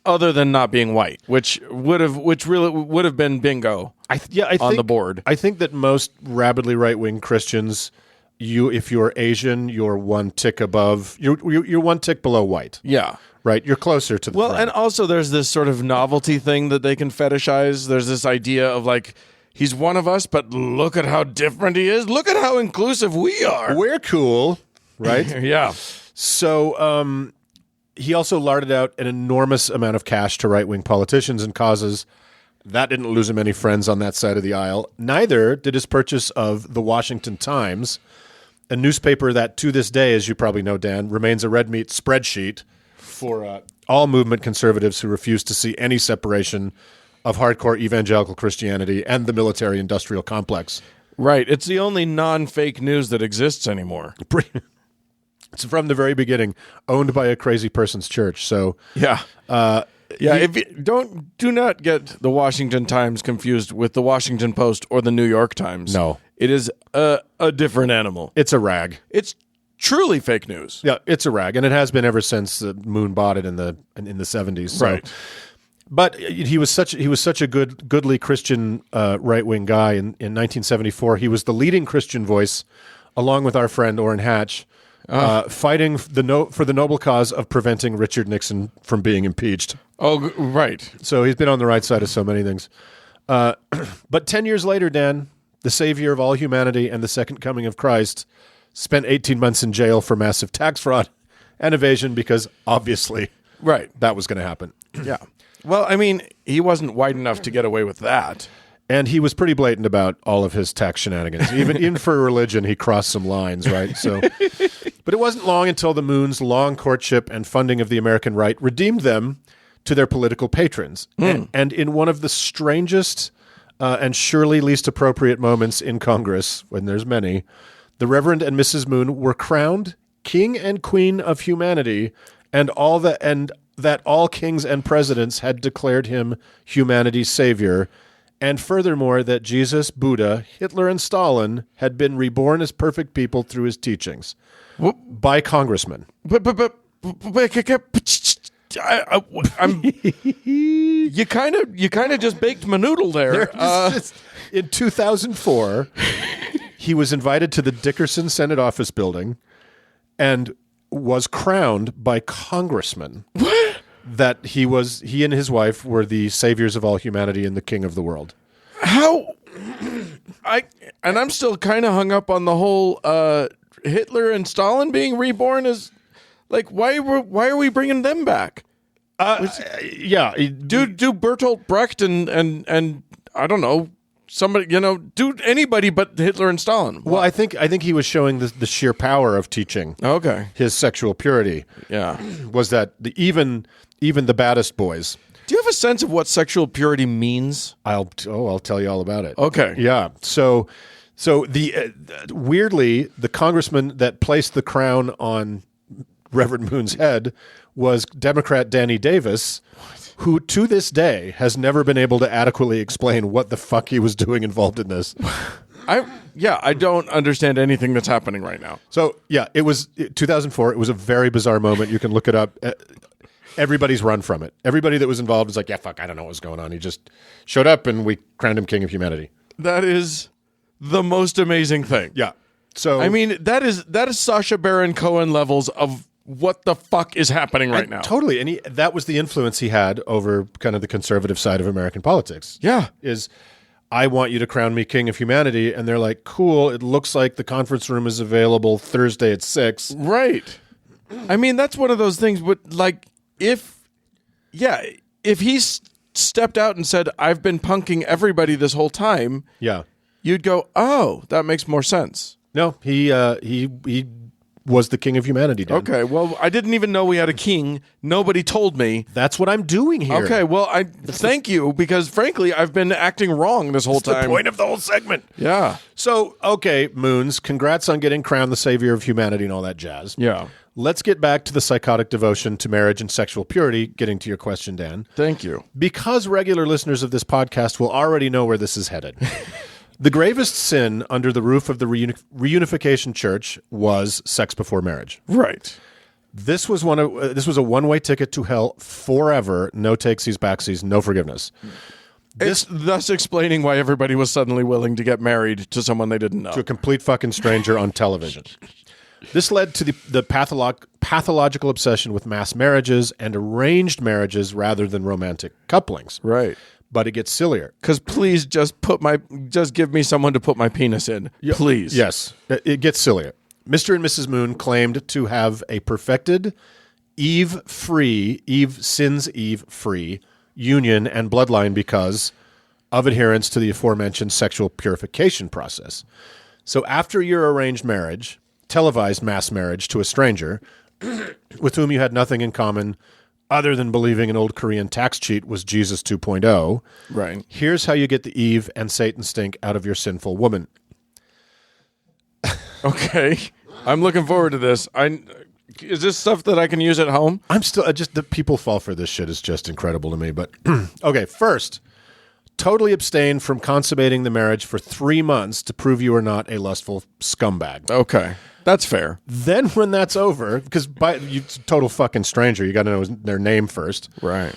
Other than not being white, which really would have been bingo on the board. I think that most rabidly right-wing Christians, if you're Asian, you're one tick above, you're one tick below white. Yeah. Right? You're closer to the front. And also there's this sort of novelty thing that they can fetishize. There's this idea of like, he's one of us, but look at how different he is. Look at how inclusive we are. We're cool, right? Yeah. So he also larded out an enormous amount of cash to right-wing politicians and causes. That didn't lose him any friends on that side of the aisle. Neither did his purchase of the Washington Times, a newspaper that to this day, as you probably know, Dan, remains a red meat spreadsheet for all movement conservatives who refuse to see any separation of hardcore evangelical Christianity and the military-industrial complex. Right. It's the only non-fake news that exists anymore. It's from the very beginning, owned by a crazy person's church. So yeah, If you do not get the Washington Times confused with the Washington Post or the New York Times. No, it is a different animal. It's a rag. It's truly fake news. Yeah, it's a rag, and it has been ever since Moon bought it in the 70s. So. Right. But he was such a goodly Christian right wing guy. In 1974, he was the leading Christian voice, along with our friend Orrin Hatch, fighting for the noble cause of preventing Richard Nixon from being impeached. Oh, right. So he's been on the right side of so many things. But 10 years later, Dan, the savior of all humanity and the second coming of Christ, spent 18 months in jail for massive tax fraud and evasion because obviously that was going to happen. Yeah. Well, I mean, he wasn't white enough to get away with that. And he was pretty blatant about all of his tax shenanigans. Even for religion, he crossed some lines, right? So, but it wasn't long until the Moon's long courtship and funding of the American right redeemed them to their political patrons. And in one of the strangest and surely least appropriate moments in Congress, when there's many, the Reverend and Mrs. Moon were crowned King and Queen of Humanity, and that all kings and presidents had declared him humanity's savior, and furthermore that Jesus, Buddha, Hitler, and Stalin had been reborn as perfect people through his teachings by congressmen. You kind of just baked my noodle there. In 2004, he was invited to the Dickerson Senate office building and was crowned by congressmen. What? That he and his wife were the saviors of all humanity and the king of the world. How? I'm still kind of hung up on the whole Hitler and Stalin being reborn as like why are we bringing them back? Yeah, do Bertolt Brecht and I don't know. Somebody, do anybody but Hitler and Stalin. Well, I think he was showing the sheer power of teaching. Okay, his sexual purity. Yeah, was that even the baddest boys. Do you have a sense of what sexual purity means? I'll tell you all about it. Okay, yeah. So the weirdly, the congressman that placed the crown on Reverend Moon's head was Democrat Danny Davis. Who to this day has never been able to adequately explain what the fuck he was doing involved in this. I don't understand anything that's happening right now. So yeah, it was 2004. It was a very bizarre moment. You can look it up. Everybody's run from it. Everybody that was involved was like, yeah, fuck, I don't know what was going on. He just showed up and we crowned him king of humanity. That is the most amazing thing. Yeah. So I mean, that is Sacha Baron Cohen levels of what the fuck is happening right now? Totally. And that was the influence he had over kind of the conservative side of American politics. Yeah. Is I want you to crown me king of humanity. And they're like, cool. It looks like the conference room is available Thursday at 6. Right. I mean, that's one of those things. But like, if he stepped out and said, I've been punking everybody this whole time. Yeah. You'd go, oh, that makes more sense. No, he was the king of humanity, Dan. Okay, well, I didn't even know we had a king. Nobody told me. That's what I'm doing here. Okay, well, I thank you because, frankly, I've been acting wrong this whole time. That's the point of the whole segment. Yeah. So, okay, Moons, congrats on getting crowned the savior of humanity and all that jazz. Yeah. Let's get back to the psychotic devotion to marriage and sexual purity, getting to your question, Dan. Thank you. Because regular listeners of this podcast will already know where this is headed. The gravest sin under the roof of the reunification church was sex before marriage. Right. This was a one-way ticket to hell forever. No takesies, backsies, no forgiveness. It's thus explaining why everybody was suddenly willing to get married to someone they didn't know. To a complete fucking stranger on television. This led to the pathological obsession with mass marriages and arranged marriages rather than romantic couplings. Right. But it gets sillier. Because please just give me someone to put my penis in. Please. Yes. It gets sillier. Mr. and Mrs. Moon claimed to have a perfected, Eve-free union and bloodline because of adherence to the aforementioned sexual purification process. So after your arranged marriage, televised mass marriage to a stranger with whom you had nothing in common other than believing an old Korean tax cheat was Jesus 2.0. Right. Here's how you get the Eve and Satan stink out of your sinful woman. Okay. I'm looking forward to this. Is this stuff that I can use at home? I'm still the people fall for this shit is just incredible to me. But okay, first, totally abstain from consummating the marriage for 3 months to prove you are not a lustful scumbag. Okay. That's fair. Then when that's over, because you're a total fucking stranger, you got to know their name first. Right.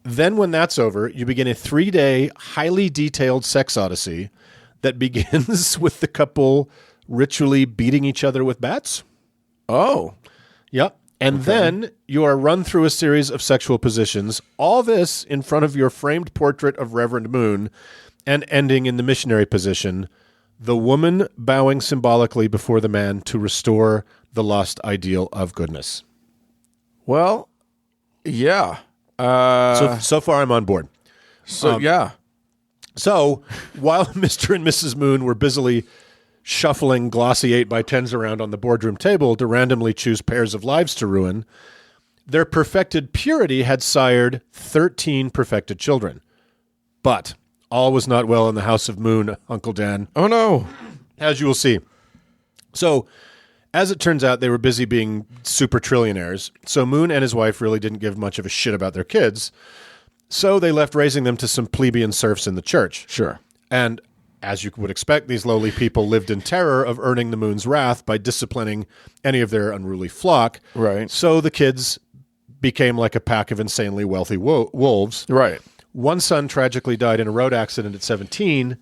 Then when that's over, you begin a 3-day, highly detailed sex odyssey that begins with the couple ritually beating each other with bats. Oh. Yep. And then you are run through a series of sexual positions, all this in front of your framed portrait of Reverend Moon, and ending in the missionary position, the woman bowing symbolically before the man to restore the lost ideal of goodness. Well, yeah. So far, I'm on board. Yeah. So while Mr. and Mrs. Moon were busily shuffling glossy 8x10s around on the boardroom table to randomly choose pairs of lives to ruin, their perfected purity had sired 13 perfected children. But all was not well in the house of Moon, Uncle Dan. Oh, no. As you will see. So, as it turns out, they were busy being super trillionaires, so Moon and his wife really didn't give much of a shit about their kids, so they left raising them to some plebeian serfs in the church. Sure. And as you would expect, these lowly people lived in terror of earning the Moon's wrath by disciplining any of their unruly flock. Right. So the kids became like a pack of insanely wealthy wolves. Right. One son tragically died in a road accident at 17,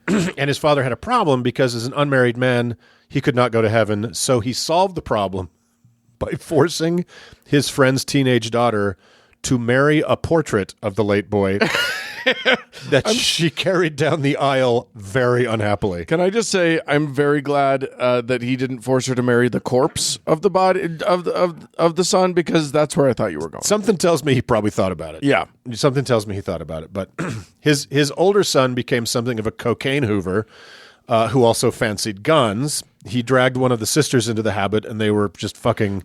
and his father had a problem because as an unmarried man, he could not go to heaven. So he solved the problem by forcing his friend's teenage daughter to marry a portrait of the late boy that she carried down the aisle very unhappily. Can I just say I'm very glad that he didn't force her to marry the corpse of the body of the son, because that's where I thought you were going. Something tells me he probably thought about it. Yeah. Something tells me he thought about it. But his older son became something of a cocaine hoover who also fancied guns. He dragged one of the sisters into the habit, and they were just fucking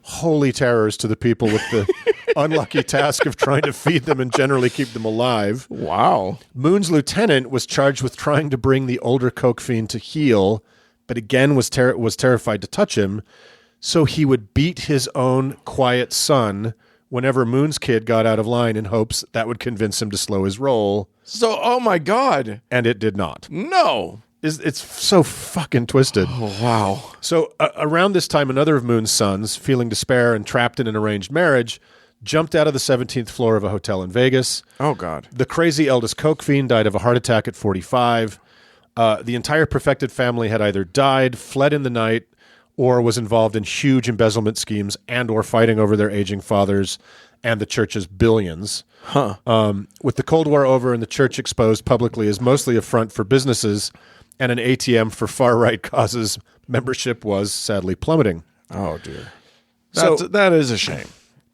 holy terrors to the people with the unlucky task of trying to feed them and generally keep them alive. Wow. Moon's lieutenant was charged with trying to bring the older coke fiend to heel, but again was terrified to touch him, so he would beat his own quiet son whenever Moon's kid got out of line in hopes that would convince him to slow his roll. So, oh my God. And it did not. No. It's so fucking twisted. Oh, wow. So around this time, another of Moon's sons, feeling despair and trapped in an arranged marriage, jumped out of the 17th floor of a hotel in Vegas. Oh, God. The crazy eldest coke fiend died of a heart attack at 45. The entire perfected family had either died, fled in the night, or was involved in huge embezzlement schemes and or fighting over their aging fathers and the church's billions. Huh. With the Cold War over and the church exposed publicly as mostly a front for businesses and an ATM for far-right causes, membership was sadly plummeting. Oh, dear. So That is a shame.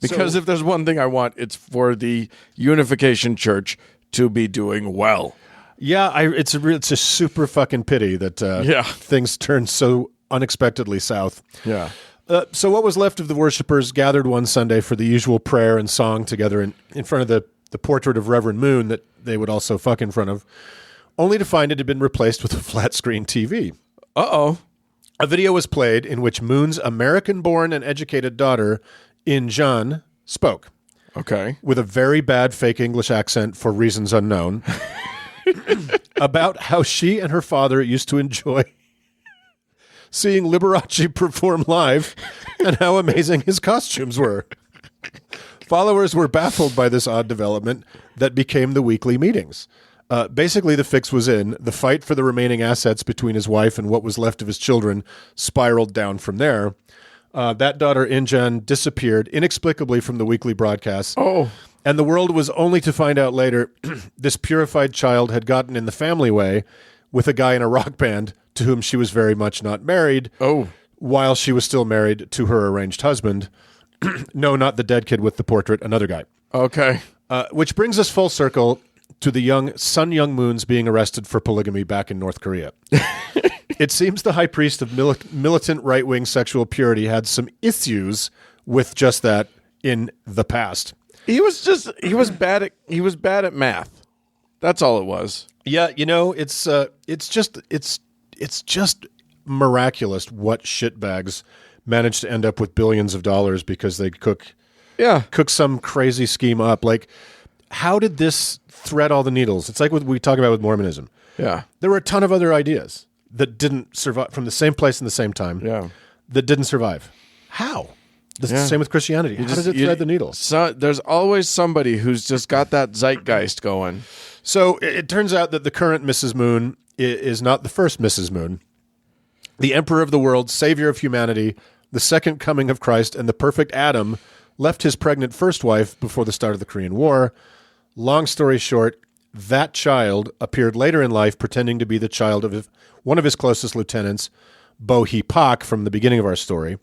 Because if there's one thing I want, it's for the Unification Church to be doing well. yeah, it's a super fucking pity that things turned so unexpectedly south. Yeah. So what was left of the worshipers gathered one Sunday for the usual prayer and song together in front of the portrait of Reverend Moon that they would also fuck in front of, only to find it had been replaced with a flat-screen TV. Uh-oh. A video was played in which Moon's American-born and educated daughter, Injan, spoke. Okay. With a very bad fake English accent for reasons unknown, about how she and her father used to enjoy seeing Liberace perform live and how amazing his costumes were. Followers were baffled by this odd development that became the weekly meetings. Basically, the fix was in. The fight for the remaining assets between his wife and what was left of his children spiraled down from there. That daughter, Injan, disappeared inexplicably from the weekly broadcasts. Oh. And the world was only to find out later this purified child had gotten in the family way with a guy in a rock band to whom she was very much not married. Oh. While she was still married to her arranged husband. No, not the dead kid with the portrait, another guy. Okay. Which brings us full circle to the Sun Young Moons being arrested for polygamy back in North Korea. It seems the high priest of militant right-wing sexual purity had some issues with just that in the past. He was bad at math. That's all it was. Yeah, it's just miraculous what shitbags manage to end up with billions of dollars because they cook some crazy scheme up. Like, how did this thread all the needles? It's like what we talk about with Mormonism. Yeah. There were a ton of other ideas that didn't survive from the same place in the same time. Yeah. That didn't survive. How? The same with Christianity. How does it thread the needle? So, there's always somebody who's just got that zeitgeist going. So it turns out that the current Mrs. Moon is not the first Mrs. Moon. The Emperor of the world, savior of humanity, the second coming of Christ, and the perfect Adam left his pregnant first wife before the start of the Korean War. Long story short, that child appeared later in life pretending to be the child of one of his closest lieutenants, Bo Hee Pak, from the beginning of our story.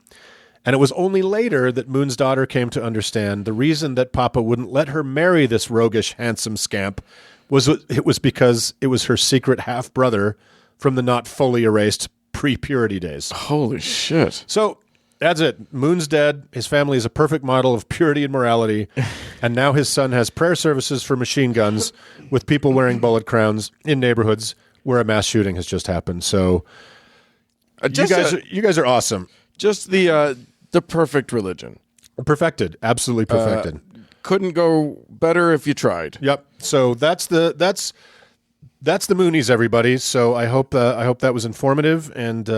And it was only later that Moon's daughter came to understand the reason that Papa wouldn't let her marry this roguish, handsome scamp was because it was her secret half-brother from the not fully erased pre-purity days. Holy shit. So that's it. Moon's dead. His family is a perfect model of purity and morality. And now his son has prayer services for machine guns with people wearing bullet crowns in neighborhoods where a mass shooting has just happened. So you guys are awesome. Just the perfect religion. Perfected. Absolutely perfected. Couldn't go better if you tried. Yep. So that's the Moonies, everybody. So I hope that was informative. And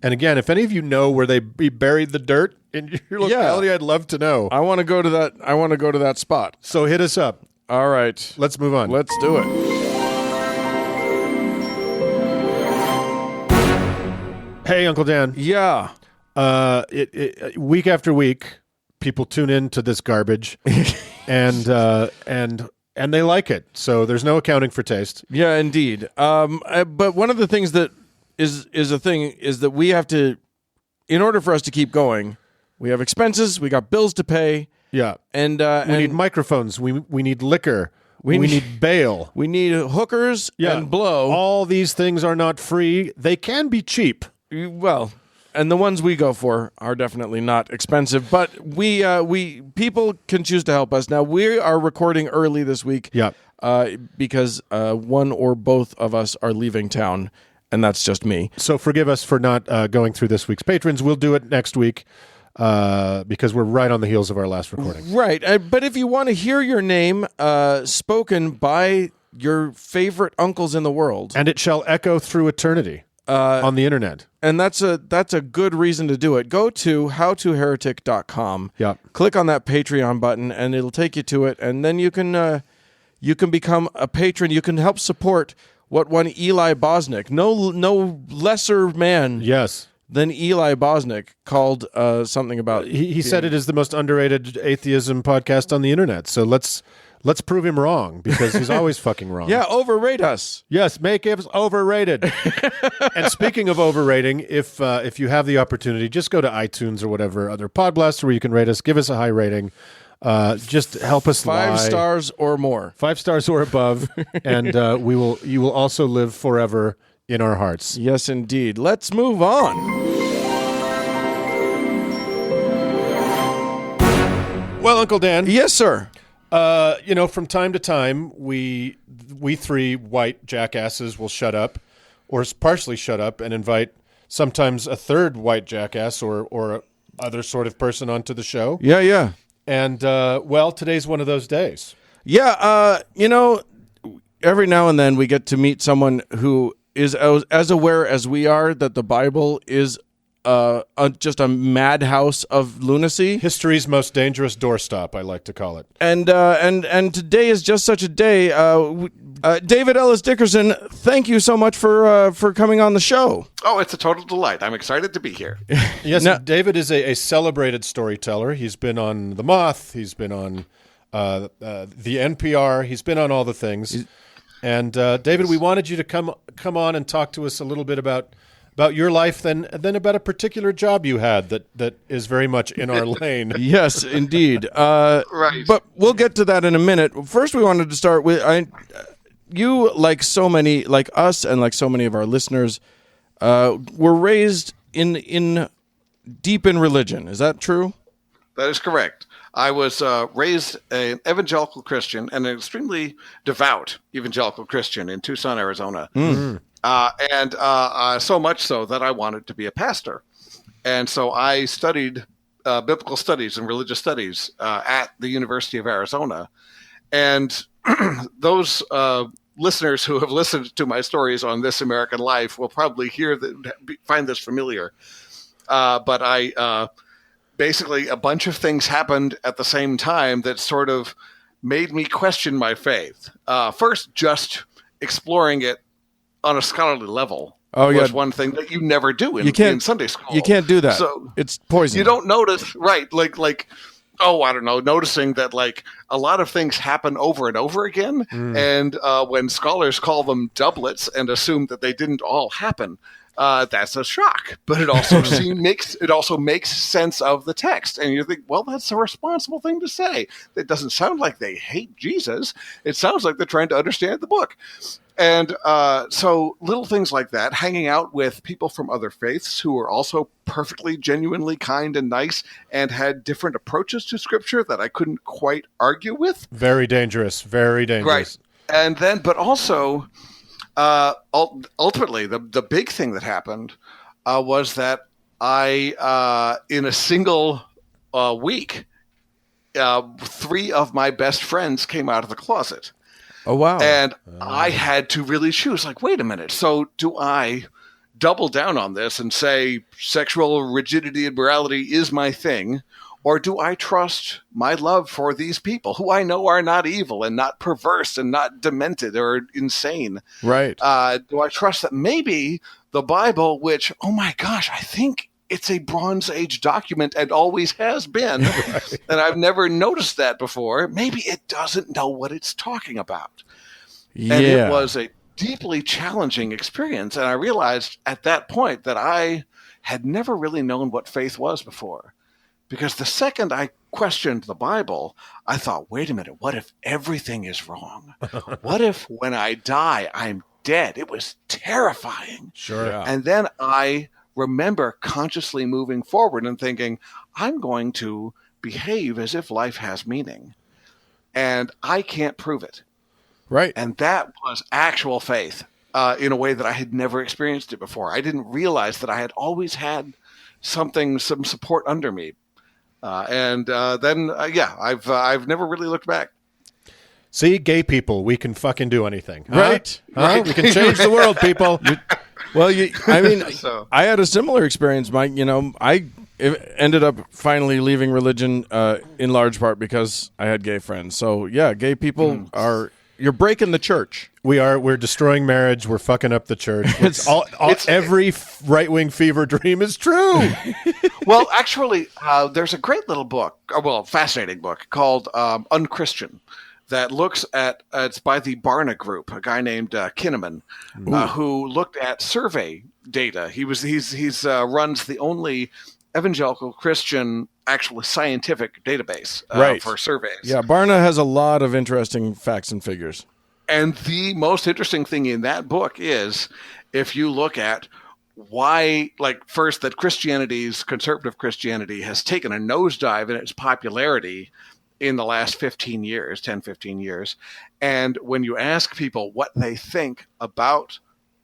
again, if any of you know where they buried the dirt in your locality, I'd love to know. I want to go to that spot. So hit us up. All right. Let's move on. Let's do it. Hey, Uncle Dan. Yeah. Week after week, people tune in to this garbage, and they like it. So there's no accounting for taste. Yeah, indeed. But one of the things that is that we have to, in order for us to keep going, we have expenses, we got bills to pay. Yeah, and we need microphones. We need liquor. We need bail. We need hookers and blow. All these things are not free. They can be cheap. Well, and the ones we go for are definitely not expensive, but we people can choose to help us. Now, we are recording early this week because one or both of us are leaving town, and that's just me. So forgive us for not going through this week's patrons. We'll do it next week because we're right on the heels of our last recording. Right, but if you want to hear your name spoken by your favorite uncles in the world, and it shall echo through eternity on the internet. And that's a good reason to do it. Go to howtoheretic.com. Yeah. Click on that Patreon button, and it'll take you to it. And then you can become a patron. You can help support what one Eli Bosnick, no lesser man, than Eli Bosnick, called something about. He said it is the most underrated atheism podcast on the internet. So let's prove him wrong, because he's always fucking wrong. Yeah, overrate us. Yes, make us overrated. And speaking of overrating, if you have the opportunity, just go to iTunes or whatever other pod blaster where you can rate us. Give us a high rating. Just help us 5 stars or more. 5 stars or above, and you will also live forever in our hearts. Yes, indeed. Let's move on. Well, Uncle Dan. Yes, sir. From time to time, we three white jackasses will shut up, or partially shut up, and invite sometimes a third white jackass or other sort of person onto the show. Yeah. And today's one of those days. Yeah, every now and then we get to meet someone who is as aware as we are that the Bible is just a madhouse of lunacy. History's most dangerous doorstop, I like to call it. And today is just such a day. David Ellis Dickerson, thank you so much for coming on the show. Oh, it's a total delight. I'm excited to be here. Yes, David is a celebrated storyteller. He's been on The Moth. He's been on the NPR. He's been on all the things. And David, we wanted you to come on and talk to us a little bit about your life, then about a particular job you had that is very much in our lane. Yes, indeed. Right. But we'll get to that in a minute. First, we wanted to start with you, like so many, like us, and like so many of our listeners, were raised in deep in religion. Is that true? That is correct. I was raised an evangelical Christian and an extremely devout evangelical Christian in Tucson, Arizona. Mm. And so much so that I wanted to be a pastor. And so I studied biblical studies and religious studies at the University of Arizona. And those listeners who have listened to my stories on This American Life will probably find this familiar. But I basically a bunch of things happened at the same time that sort of made me question my faith. First, just exploring it on a scholarly level was one thing that you never do in Sunday school. You can't do that. So it's poison. You don't notice, right? I don't know, noticing that like a lot of things happen over and over again. And when scholars call them doublets and assume that they didn't all happen, that's a shock. But it also makes sense of the text. And you think, well, that's a responsible thing to say. It doesn't sound like they hate Jesus. It sounds like they're trying to understand the book. And so little things like that, hanging out with people from other faiths who are also perfectly, genuinely kind and nice and had different approaches to Scripture that I couldn't quite argue with. Very dangerous. Very dangerous. Right. And then, but also, ultimately, the big thing that happened was that I, in a single week, 3 of my best friends came out of the closet. Oh, wow. And I had to really choose, like, wait a minute. So do I double down on this and say sexual rigidity and morality is my thing? Or do I trust my love for these people who I know are not evil and not perverse and not demented or insane? Right. Do I trust that maybe the Bible, which, oh my gosh, I think it's a Bronze Age document and always has been, right, and I've never noticed that before, maybe it doesn't know what it's talking about. Yeah. And it was a deeply challenging experience. And I realized at that point that I had never really known what faith was before. Because the second I questioned the Bible, I thought, wait a minute, what if everything is wrong? What if when I die, I'm dead? It was terrifying. Sure. Yeah. And then I remember consciously moving forward and thinking, I'm going to behave as if life has meaning. And I can't prove it. Right. And that was actual faith in a way that I had never experienced it before. I didn't realize that I had always had some support under me. Then I've never really looked back. See, gay people, we can fucking do anything. Huh? Right. Right. We can change the world, people. I had a similar experience, Mike. You know, I ended up finally leaving religion in large part because I had gay friends. So, yeah, gay people you're breaking the church. We're destroying marriage. We're fucking up the church. Every right-wing fever dream is true. Well, actually, there's a great little book, fascinating book called Unchristian that looks at, it's by the Barna Group, a guy named Kinnaman, who looked at survey data. He's runs the only evangelical Christian actual scientific database for surveys. Yeah, Barna has a lot of interesting facts and figures. And the most interesting thing in that book is if you look at why, first that conservative Christianity has taken a nosedive in its popularity in the last 10, 15 years. And when you ask people what they think about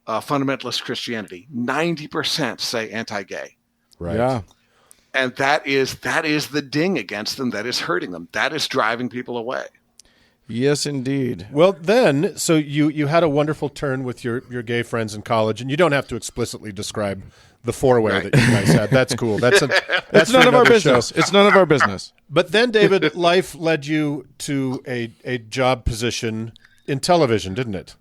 fundamentalist Christianity, 90% say anti-gay. Right. Yeah. And that is the ding against them that is hurting them. That is driving people away. Yes, indeed. Well, then, so you had a wonderful turn with your gay friends in college, and you don't have to explicitly describe the four-way that you guys had. That's cool. That's none of our business. It's none of our business. But then, David, life led you to a job position in television, didn't it?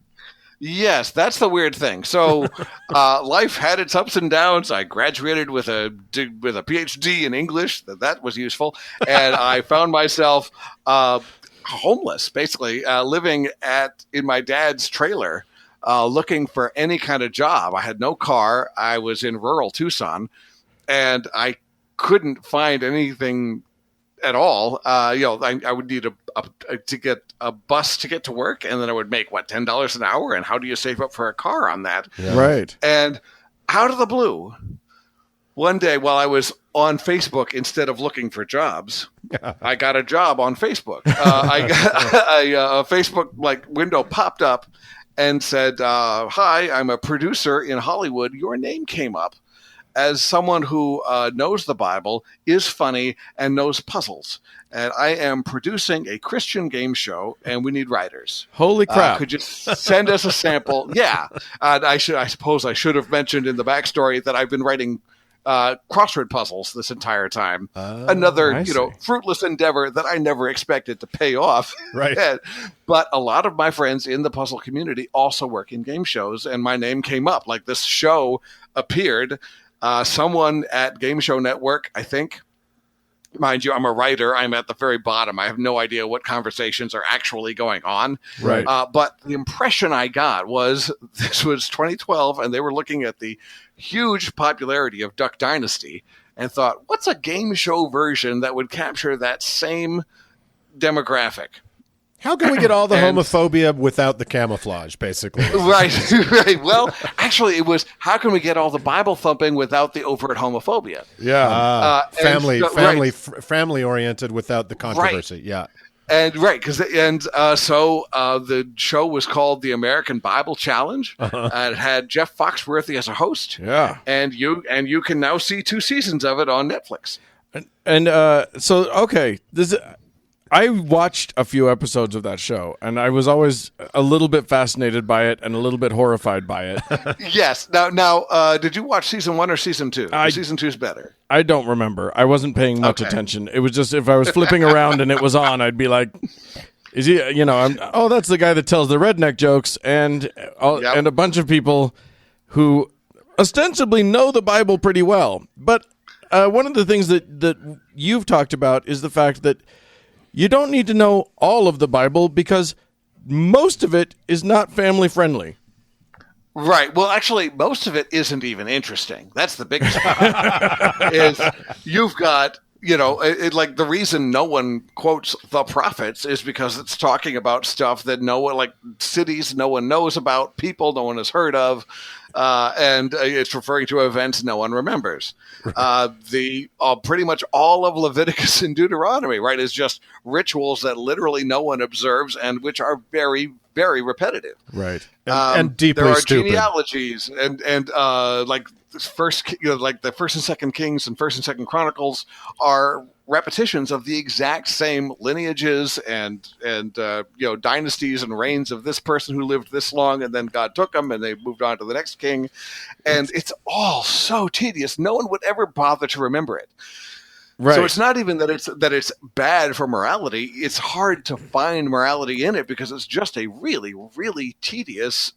Yes, that's the weird thing. So life had its ups and downs. I graduated with a PhD in English. That was useful. And I found myself homeless, basically, living in my dad's trailer, looking for any kind of job. I had no car. I was in rural Tucson, and I couldn't find anything at all. I would need to get a bus to get to work, and then I would make $10 an hour. And how do you save up for a car on that? Yeah. Right. And out of the blue, one day while I was on Facebook, instead of looking for jobs, I got a job on Facebook. I got a Facebook window popped up and said, "Hi, I'm a producer in Hollywood. Your name came up as someone who knows the Bible, is funny, and knows puzzles. And I am producing a Christian game show, and we need writers. Holy crap. Could you send us a sample?" Yeah. I suppose I should have mentioned in the backstory that I've been writing crossword puzzles this entire time. I Another, see. fruitless endeavor that I never expected to pay off. Right. But a lot of my friends in the puzzle community also work in game shows, and my name came up. Like, this show appeared. Someone at Game Show Network, I think. Mind you, I'm a writer. I'm at the very bottom. I have no idea what conversations are actually going on. Right. But the impression I got was this was 2012, and they were looking at the huge popularity of Duck Dynasty and thought, what's a game show version that would capture that same demographic? How can we get all the homophobia without the camouflage, basically? Right, right. Well, actually, it was, how can we get all the Bible thumping without the overt homophobia? Yeah. Family oriented without the controversy. Right. Yeah. And right, so the show was called The American Bible Challenge. It had Jeff Foxworthy as a host. Yeah. And you can now see 2 seasons of it on Netflix. I watched a few episodes of that show, and I was always a little bit fascinated by it and a little bit horrified by it. Yes. Now, did you watch season 1 or season 2? Season 2 is better. I don't remember. I wasn't paying much attention. It was just, if I was flipping around and it was on, I'd be like, is he, that's the guy that tells the redneck jokes, and a bunch of people who ostensibly know the Bible pretty well. But one of the things that you've talked about is the fact that you don't need to know all of the Bible because most of it is not family friendly. Right. Well, actually, most of it isn't even interesting. That's the biggest problem. Is you've got, like, the reason no one quotes the prophets is because it's talking about stuff that cities no one knows about, people no one has heard of, and it's referring to events no one remembers. Pretty much all of Leviticus and Deuteronomy, right, is just rituals that literally no one observes and which are very, very repetitive. Right. And deeply there are stupid. genealogies and like the First and Second Kings and First and Second Chronicles are repetitions of the exact same lineages and dynasties and reigns of this person who lived this long, and then God took them and they moved on to the next king, and it's all so tedious. No one would ever bother to remember it. Right. So it's not even that it's bad for morality. It's hard to find morality in it because it's just a really, really tedious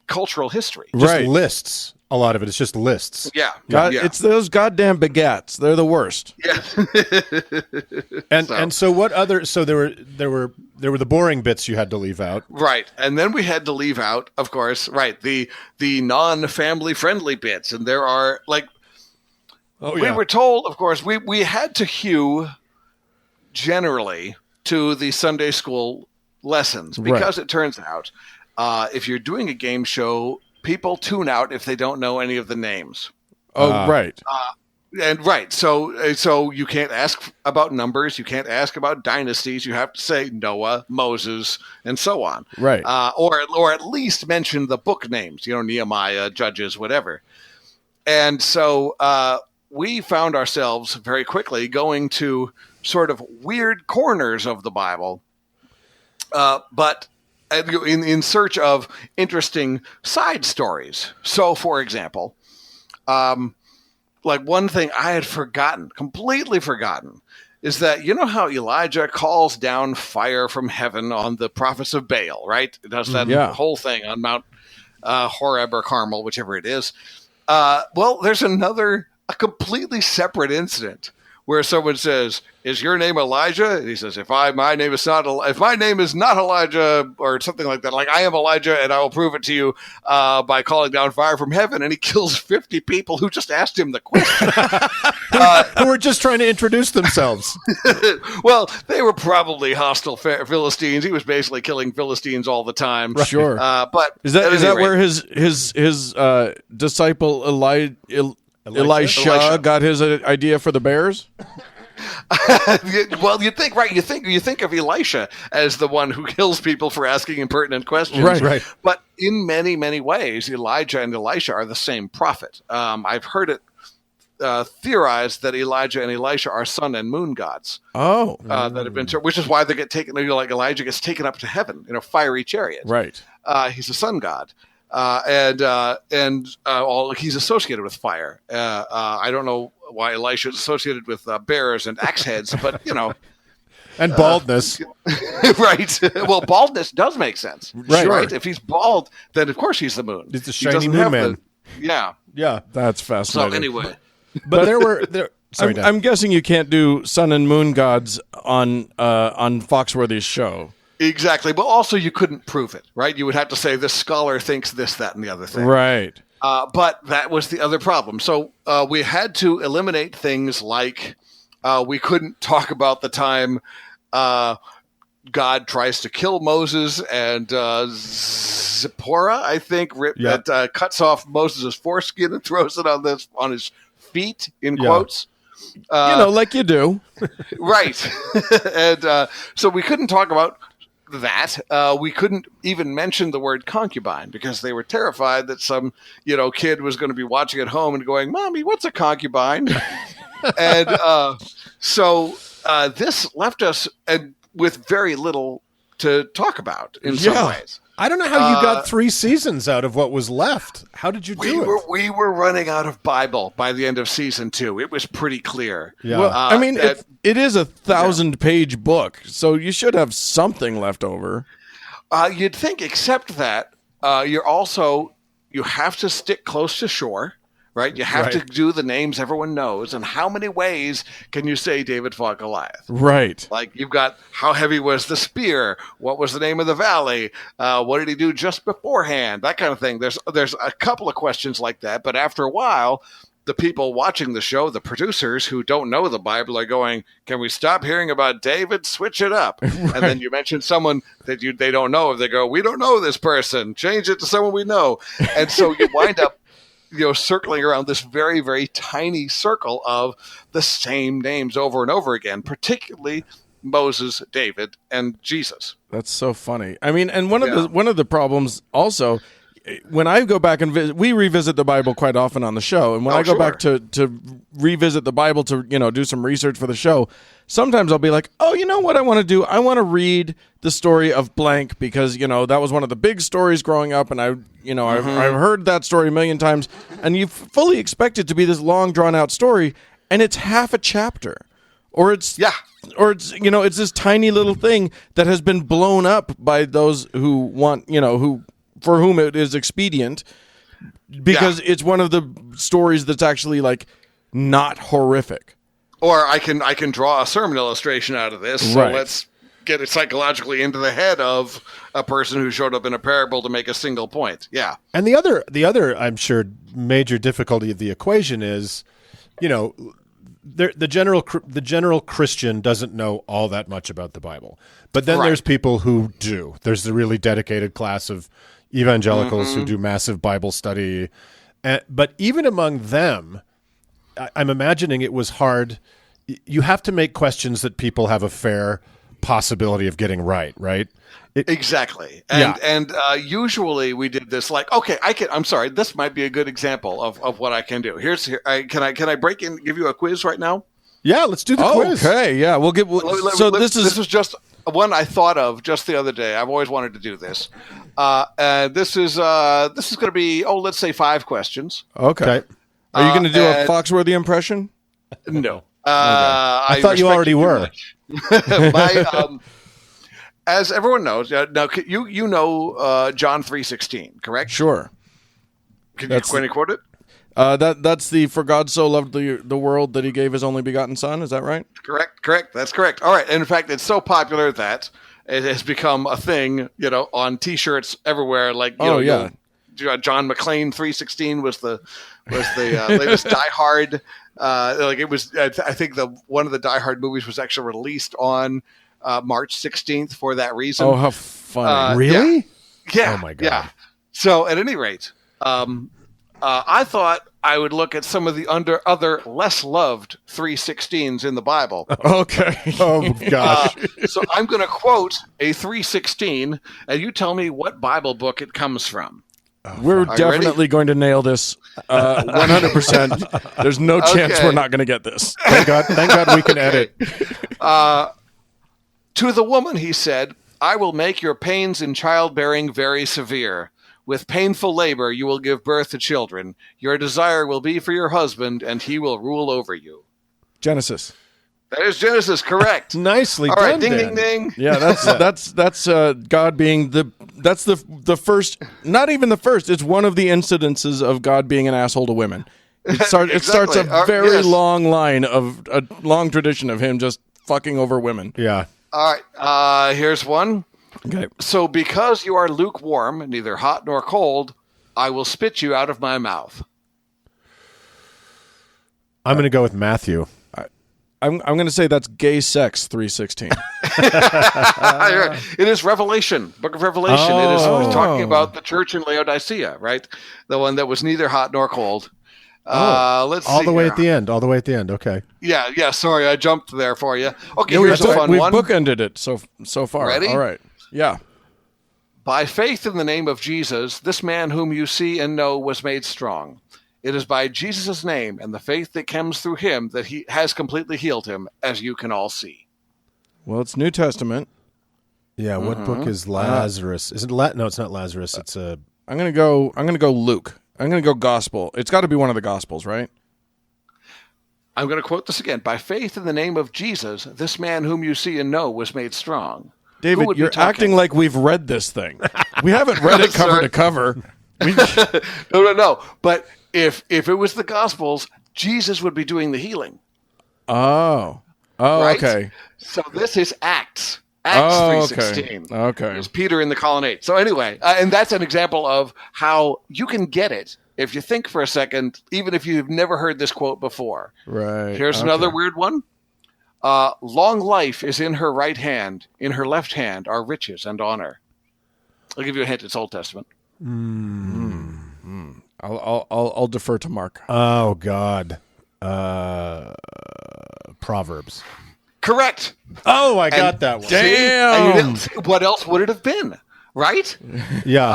cultural history. Just lists. A lot of it is just lists. Yeah. It's those goddamn begats. They're the worst. Yeah. And so what other? So there were the boring bits you had to leave out. Right, and then we had to leave out, of course, right, the non-family friendly bits, and there are we were told, of course, we had to hew generally to the Sunday school lessons because it turns out if you're doing a game show, people tune out if they don't know any of the names. Right. So you can't ask about numbers. You can't ask about dynasties. You have to say Noah, Moses, and so on. Right. Or at least mention the book names, Nehemiah, Judges, whatever. And so we found ourselves very quickly going to sort of weird corners of the Bible, but in search of interesting side stories. So, for example, one thing I had completely forgotten, is that how Elijah calls down fire from heaven on the prophets of Baal, right? It does that whole thing on Mount Horeb or Carmel, whichever it is. Well, there's a completely separate incident where someone says, "Is your name Elijah?" And he says, "If my name is not Elijah," or something like that, like, "I am Elijah, and I will prove it to you by calling down fire from heaven." And he kills 50 people who just asked him the question, who were just trying to introduce themselves. Well, they were probably hostile Philistines. He was basically killing Philistines all the time. Right. Sure, but is that where his disciple Elisha got his idea for the bears? Well, you think, right? You think of Elisha as the one who kills people for asking impertinent questions, right? But in many, many ways, Elijah and Elisha are the same prophet. I've heard it theorized that Elijah and Elisha are sun and moon gods. That have been, which is why they get taken. Like Elijah gets taken up to heaven in a fiery chariot. Right. He's a sun god. He's associated with fire. I don't know why Elisha is associated with bears and axe heads, but And baldness. right. Well, baldness does make sense. Right. If he's bald, then of course he's the moon. He's the shiny moon man. Yeah. That's fascinating. So anyway, But there. Sorry, Dan. I'm guessing you can't do sun and moon gods on Foxworthy's show. exactly. But also, you couldn't prove it, right? You would have to say this scholar thinks this, that, and the other thing. Right. But that was the other problem. So we had to eliminate things like we couldn't talk about the time God tries to kill Moses and Zipporah, I think, that cuts off Moses' foreskin and throws it on his feet, in quotes. Like you do. Right. And so we couldn't talk about that. We couldn't even mention the word concubine because they were terrified that some, kid was going to be watching at home and going, "Mommy, what's a concubine?" And so this left us with very little to talk about in some ways. I don't know how you got 3 seasons out of what was left. How did you do it? We were running out of Bible by the end of season 2. It was pretty clear. Yeah. Well, it is a 1,000-page book, so you should have something left over. You'd think, except that you have to stick close to shore. Right? You have to do the names everyone knows. And how many ways can you say David fought Goliath? Right. Like you've got how heavy was the spear? What was the name of the valley? What did he do just beforehand? That kind of thing. There's a couple of questions like that. But after a while, the people watching the show, the producers who don't know the Bible are going, "Can we stop hearing about David? Switch it up." Right. And then you mention someone that they don't know. They go, "We don't know this person. Change it to someone we know." And so you wind up circling around this very, very tiny circle of the same names over and over again, particularly Moses, David, and Jesus. That's so funny. I mean, and one of the problems also, when I go back and we revisit the Bible quite often on the show, and when I go back to revisit the Bible to do some research for the show, sometimes I'll be like, "Oh, you know what I want to do? I want to read the story of blank because that was one of the big stories growing up, and I've heard that story a million times." And you fully expect it to be this long, drawn out story, and it's half a chapter, or it's it's this tiny little thing that has been blown up by those who want for whom it is expedient because it's one of the stories that's actually like not horrific. Or I can draw a sermon illustration out of this. So let's get it psychologically into the head of a person who showed up in a parable to make a single point. Yeah. And the other, I'm sure, major difficulty of the equation is, the general Christian doesn't know all that much about the Bible. But then there's people who do. There's the really dedicated class of evangelicals who do massive Bible study. But even among them, I'm imagining it was hard. You have to make questions that people have a fair possibility of getting right? Exactly. And usually we did this like, okay, I'm sorry, this might be a good example of what I can do. Can I break in, give you a quiz right now? Yeah, let's do the quiz. Okay, yeah, we'll give. This is just one I thought of just the other day. I've always wanted to do this. And this is going to be, let's say 5 questions. Okay. Are you going to do a Foxworthy impression? No. I thought you already were. As everyone knows, now you know John 3:16, correct? Sure. Can you quote it? That's the "For God so loved the world that he gave his only begotten Son." Is that right? Correct. That's correct. All right. And in fact, it's so popular that it has become a thing. On T-shirts everywhere. Like John McClane 3:16 was the latest Die Hard. It was. I think one of the Die Hard movies was actually released on March 16th for that reason. Oh, how funny! Really? Yeah. Oh my God. Yeah. So at any rate, I thought I would look at some of the other less loved 3:16s in the Bible. Okay. Oh gosh. So I'm going to quote a 3:16, and you tell me what Bible book it comes from. We're definitely going to nail this 100%. There's no chance we're not going to get this. Thank God we can edit. To the woman, he said, "I will make your pains in childbearing very severe. With painful labor, you will give birth to children. Your desire will be for your husband, and he will rule over you. Genesis. That is Genesis, correct. Nicely All done, right, ding, Dan. ding, ding. Yeah, that's God being that's the first, not even the first. It's one of the incidences of God being an asshole to women. It starts a very long line of a long tradition of him just fucking over women. Yeah. All right, here's one. Okay. So because you are lukewarm, neither hot nor cold, I will spit you out of my mouth. I'm going to go with Matthew. I'm going to say that's gay sex 3:16. It is Revelation, Book of Revelation. It is talking about the church in Laodicea, right? The one that was neither hot nor cold. Let's see. All the way at the end. All the way at the end. Okay. Yeah. Sorry, I jumped there for you. Okay, Yeah, here's a fun we've one. bookended it so far. Ready? All right. Yeah. By faith in the name of Jesus, this man whom you see and know was made strong. It is by Jesus' name and the faith that comes through him that he has completely healed him, as you can all see. Well, it's New Testament. Yeah. What book is Lazarus? Isn't No, it's not Lazarus. It's a. I'm gonna go Luke. I'm gonna go Gospel. It's got to be one of the Gospels, right? I'm going to quote this again. By faith in the name of Jesus, this man whom you see and know was made strong. David, you're acting like we've read this thing. We haven't read it cover to cover. No. But if it was the Gospels, Jesus would be doing the healing. Oh, right? Okay. So this is Acts 3:16. Okay. There's Peter in the colonnade. So anyway, and that's an example of how you can get it if you think for a second, even if you've never heard this quote before. Right. Here's another weird one. Long life is in her right hand. In her left hand are riches and honor. I'll give you a hint. It's Old Testament. I'll defer to Mark. Oh God. Proverbs. Correct. Oh, I got that one. Damn. What else would it have been? Right? Yeah.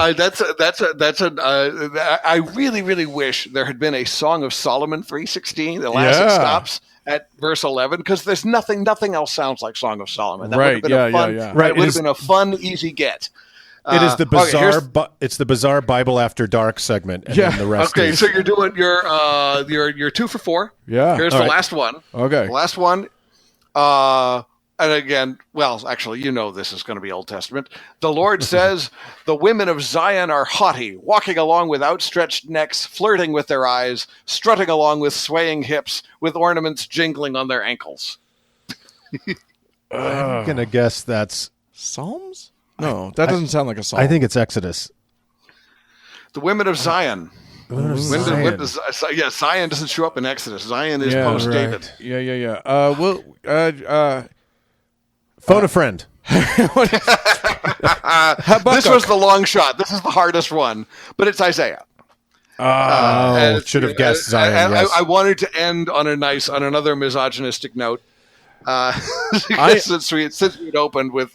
I really, really wish there had been a Song of Solomon 3:16. The last it stops at verse 11, because there's nothing else sounds like Song of Solomon. That would have been a fun, Right. It would have been a fun, easy get. It is the bizarre. It's the bizarre Bible after dark segment, and then the rest. Okay, is... so you're doing you're 2 for 4. Yeah. Here's the last one. Okay. The last one. And again, well, actually, you know this is going to be Old Testament. The Lord says, the women of Zion are haughty, walking along with outstretched necks, flirting with their eyes, strutting along with swaying hips, with ornaments jingling on their ankles. I'm going to guess that's... Psalms? No, that doesn't sound like a psalm. I think it's Exodus. The women of Zion. Zion Zion doesn't show up in Exodus. Zion is post-David. Yeah. Phone a friend. This was the long shot. This is the hardest one, but it's Isaiah. Should have guessed Zion. Yes. I wanted to end on another misogynistic note. Since we'd opened with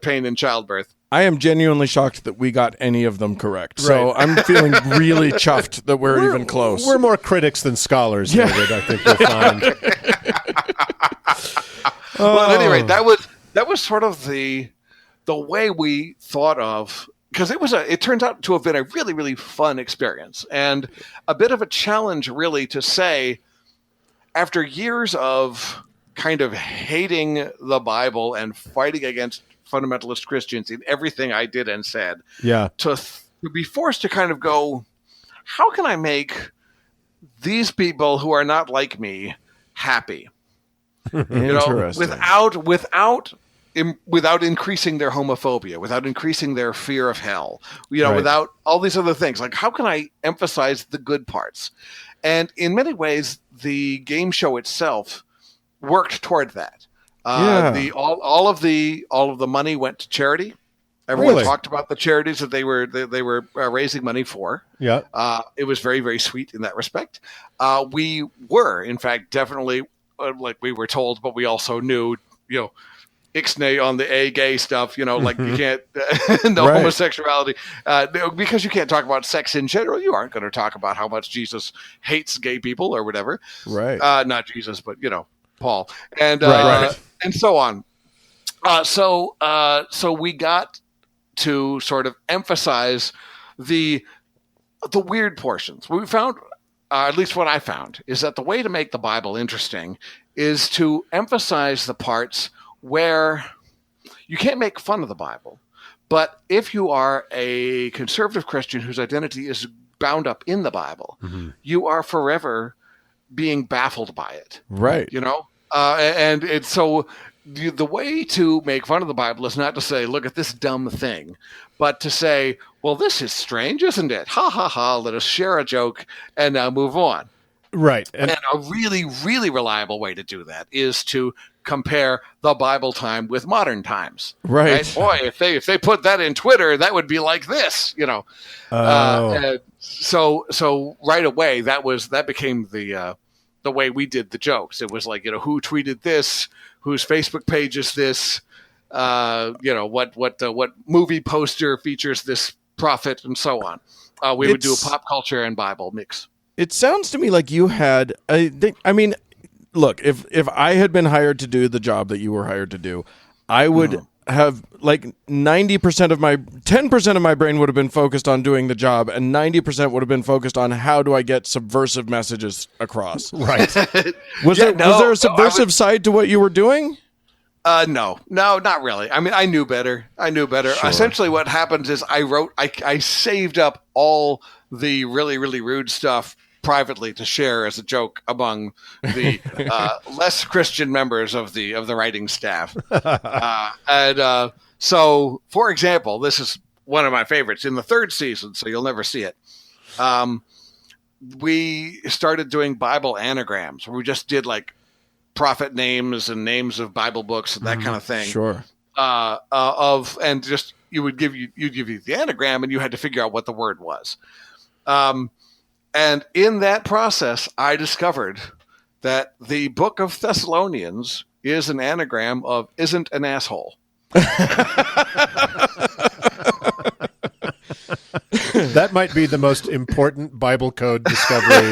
pain in childbirth. I am genuinely shocked that we got any of them correct. So I'm feeling really chuffed that we're even close. We're more critics than scholars, David, I think you'll find. Well, at any rate, that was sort of the way we thought of, because it turns out to have been a really, really fun experience and a bit of a challenge, really, to say, after years of kind of hating the Bible and fighting against fundamentalist Christians in everything I did and said, to be forced to kind of go, how can I make these people who are not like me happy? Without increasing their homophobia, without increasing their fear of hell, without all these other things. Like, how can I emphasize the good parts? And in many ways, the game show itself worked toward that. All of the money went to charity. Everyone talked about the charities that they were raising money for. Yeah. It was very, very sweet in that respect. We were, in fact, definitely, like we were told, but we also knew, ixnay on the gay stuff, like you can't, homosexuality, because you can't talk about sex in general. You aren't going to talk about how much Jesus hates gay people or whatever. Right. Not Jesus, but, Paul, and and so on. So we got to sort of emphasize the weird portions. We found, at least what I found, is that the way to make the Bible interesting is to emphasize the parts where you can't make fun of the Bible. But if you are a conservative Christian whose identity is bound up in the Bible, you are forever being baffled by it. Right. You know? And it's so the way to make fun of the Bible is not to say, look at this dumb thing, but to say, well, this is strange, isn't it? Ha, ha, ha. Let us share a joke and now move on. Right. And a really, really reliable way to do that is to compare the Bible time with modern times. Right. Boy, if they put that in Twitter, that would be like this, you know. So right away that became the way we did the jokes. It was like, you know, who tweeted this, whose Facebook page is this, you know, what movie poster features this prophet, and so on. We would do a pop culture and Bible mix. It sounds to me like you had. I mean, look, if I had been hired to do the job that you were hired to do, I would have like 10% of my brain would have been focused on doing the job, and 90% would have been focused on how do I get subversive messages across. Right. Was there a subversive side to what you were doing? No, not really. I mean, I knew better. Sure. Essentially what happens is I saved up all the really, really rude stuff privately to share as a joke among the less Christian members of the writing staff. So, for example, this is one of my favorites in the third season, so you'll never see it. We started doing Bible anagrams where we just did like prophet names and names of Bible books and that kind of thing. Sure. And just you'd give you the anagram and you had to figure out what the word was. And in that process, I discovered that the book of Thessalonians is an anagram of isn't an asshole. That might be the most important Bible code discovery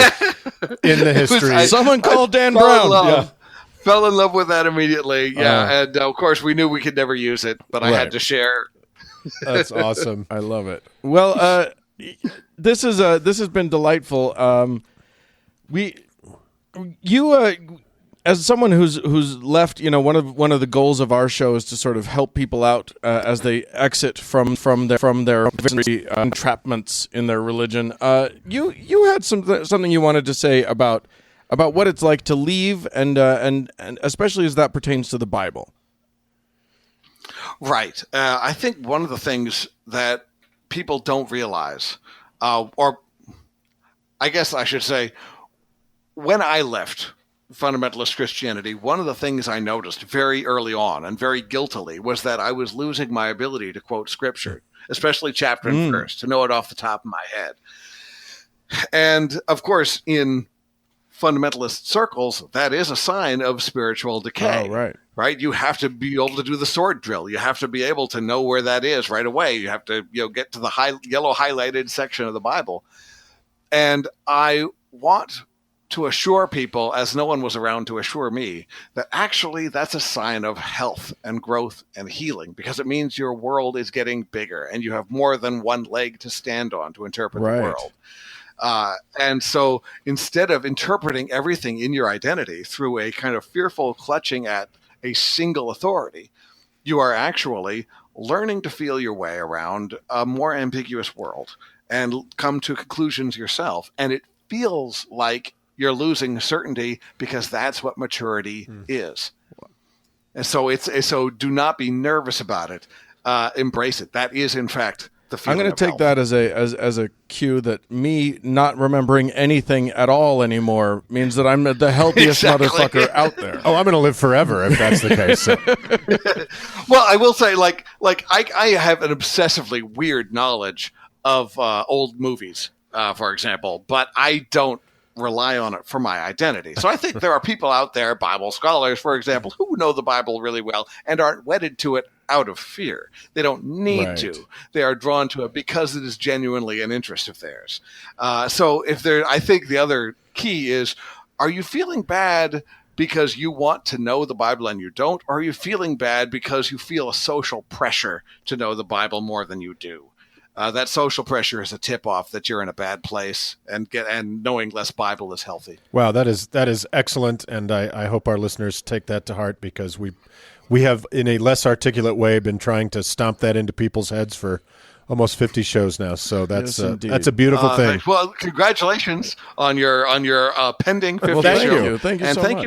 in the history. Someone called Dan Brown. Fell in love with that immediately. Yeah. And of course we knew we could never use it, but I had to share. That's awesome. I love it. Well, this has been delightful. As someone who's left, you know, one of the goals of our show is to sort of help people out as they exit from their entrapments in their religion. You had something you wanted to say about what it's like to leave, and especially as that pertains to the Bible. Right. I think one of the things that people don't realize, or I guess I should say, when I left fundamentalist Christianity, one of the things I noticed very early on and very guiltily was that I was losing my ability to quote scripture, especially chapter and verse, to know it off the top of my head. And of course, in fundamentalist circles, that is a sign of spiritual decay. Oh, right? You have to be able to do the sword drill. You have to be able to know where that is right away. You have to, get to the yellow highlighted section of the Bible. And I want to assure people, as no one was around to assure me, that actually that's a sign of health and growth and healing, because it means your world is getting bigger and you have more than one leg to stand on to interpret the world. And so instead of interpreting everything in your identity through a kind of fearful clutching at a single authority, you are actually learning to feel your way around a more ambiguous world and come to conclusions yourself. And it feels like you're losing certainty, because that's what maturity is. And so so do not be nervous about it. Embrace it. That is, in fact, the feeling. I'm going to take that as a cue that me not remembering anything at all anymore means that I'm the healthiest motherfucker out there. Oh, I'm going to live forever if that's the case. So. Well, I will say, like I have an obsessively weird knowledge of old movies, for example, but I don't rely on it for my identity. So I think there are people out there, Bible scholars, for example, who know the Bible really well and aren't wedded to it out of fear. They don't need to. They are drawn to it because it is genuinely an interest of theirs. So I think the other key is, are you feeling bad because you want to know the Bible and you don't? Or are you feeling bad because you feel a social pressure to know the Bible more than you do? that social pressure is a tip off that you're in a bad place, and knowing less Bible is healthy. Wow, that is excellent, and I hope our listeners take that to heart, because we have, in a less articulate way, been trying to stomp that into people's heads for almost 50 shows now. So that's a beautiful thing. Well, congratulations on your pending 50 Well, show. Thank you and so thank much.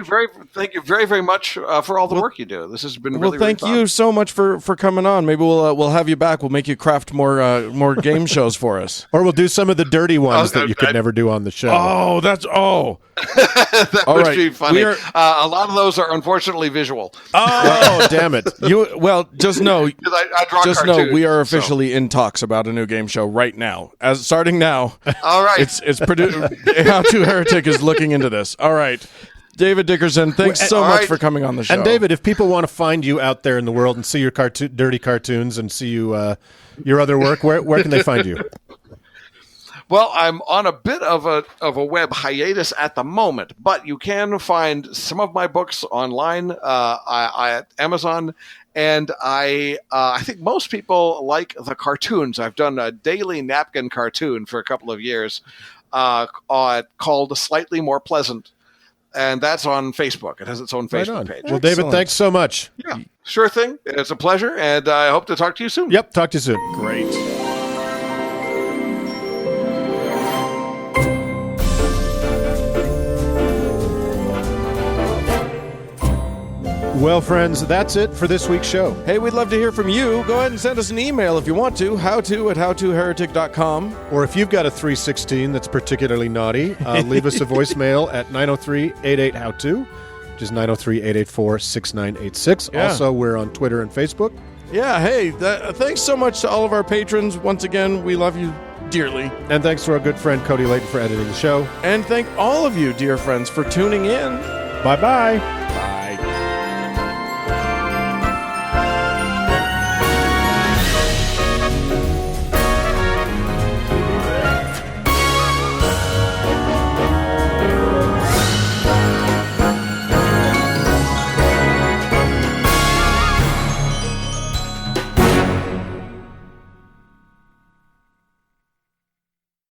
you very very much for all the work you do. This has been really thank really you fun. so much for coming on. Maybe we'll have you back. We'll make you craft more game shows for us. Or we'll do some of the dirty ones that you could never do on the show. That All would right. be funny. We are- A lot of those are unfortunately visual. Oh, damn it. Just know 'Cause I draw Just know cartoons, we are so. officially in talks about a new game show right now. Starting now. All right. It's How to Heretic is looking into this. All right. David Dickerson, thanks so all much right. for coming on the show. And David, if people want to find you out there in the world and see your dirty cartoons and see you your other work, where can they find you? Well, I'm on a bit of a web hiatus at the moment, but you can find some of my books online at Amazon, and I think most people like the cartoons. I've done a daily napkin cartoon for a couple of years called Slightly More Pleasant, and that's on Facebook. It has its own Right Facebook on. page. Well, David, Excellent. thanks so much. Yeah, sure thing. It's a pleasure, and I hope to talk to you soon. Yep, talk to you soon. Great. Well, friends, that's it for this week's show. Hey, we'd love to hear from you. Go ahead and send us an email if you want to. howto@howtoheretic.com. Or if you've got a 316 that's particularly naughty, leave us a voicemail at 903-88-HOW-TO, which is 903-884-6986. Yeah. Also, we're on Twitter and Facebook. Yeah, hey, thanks so much to all of our patrons. Once again, we love you dearly. And thanks to our good friend Cody Layton for editing the show. And thank all of you, dear friends, for tuning in. Bye-bye.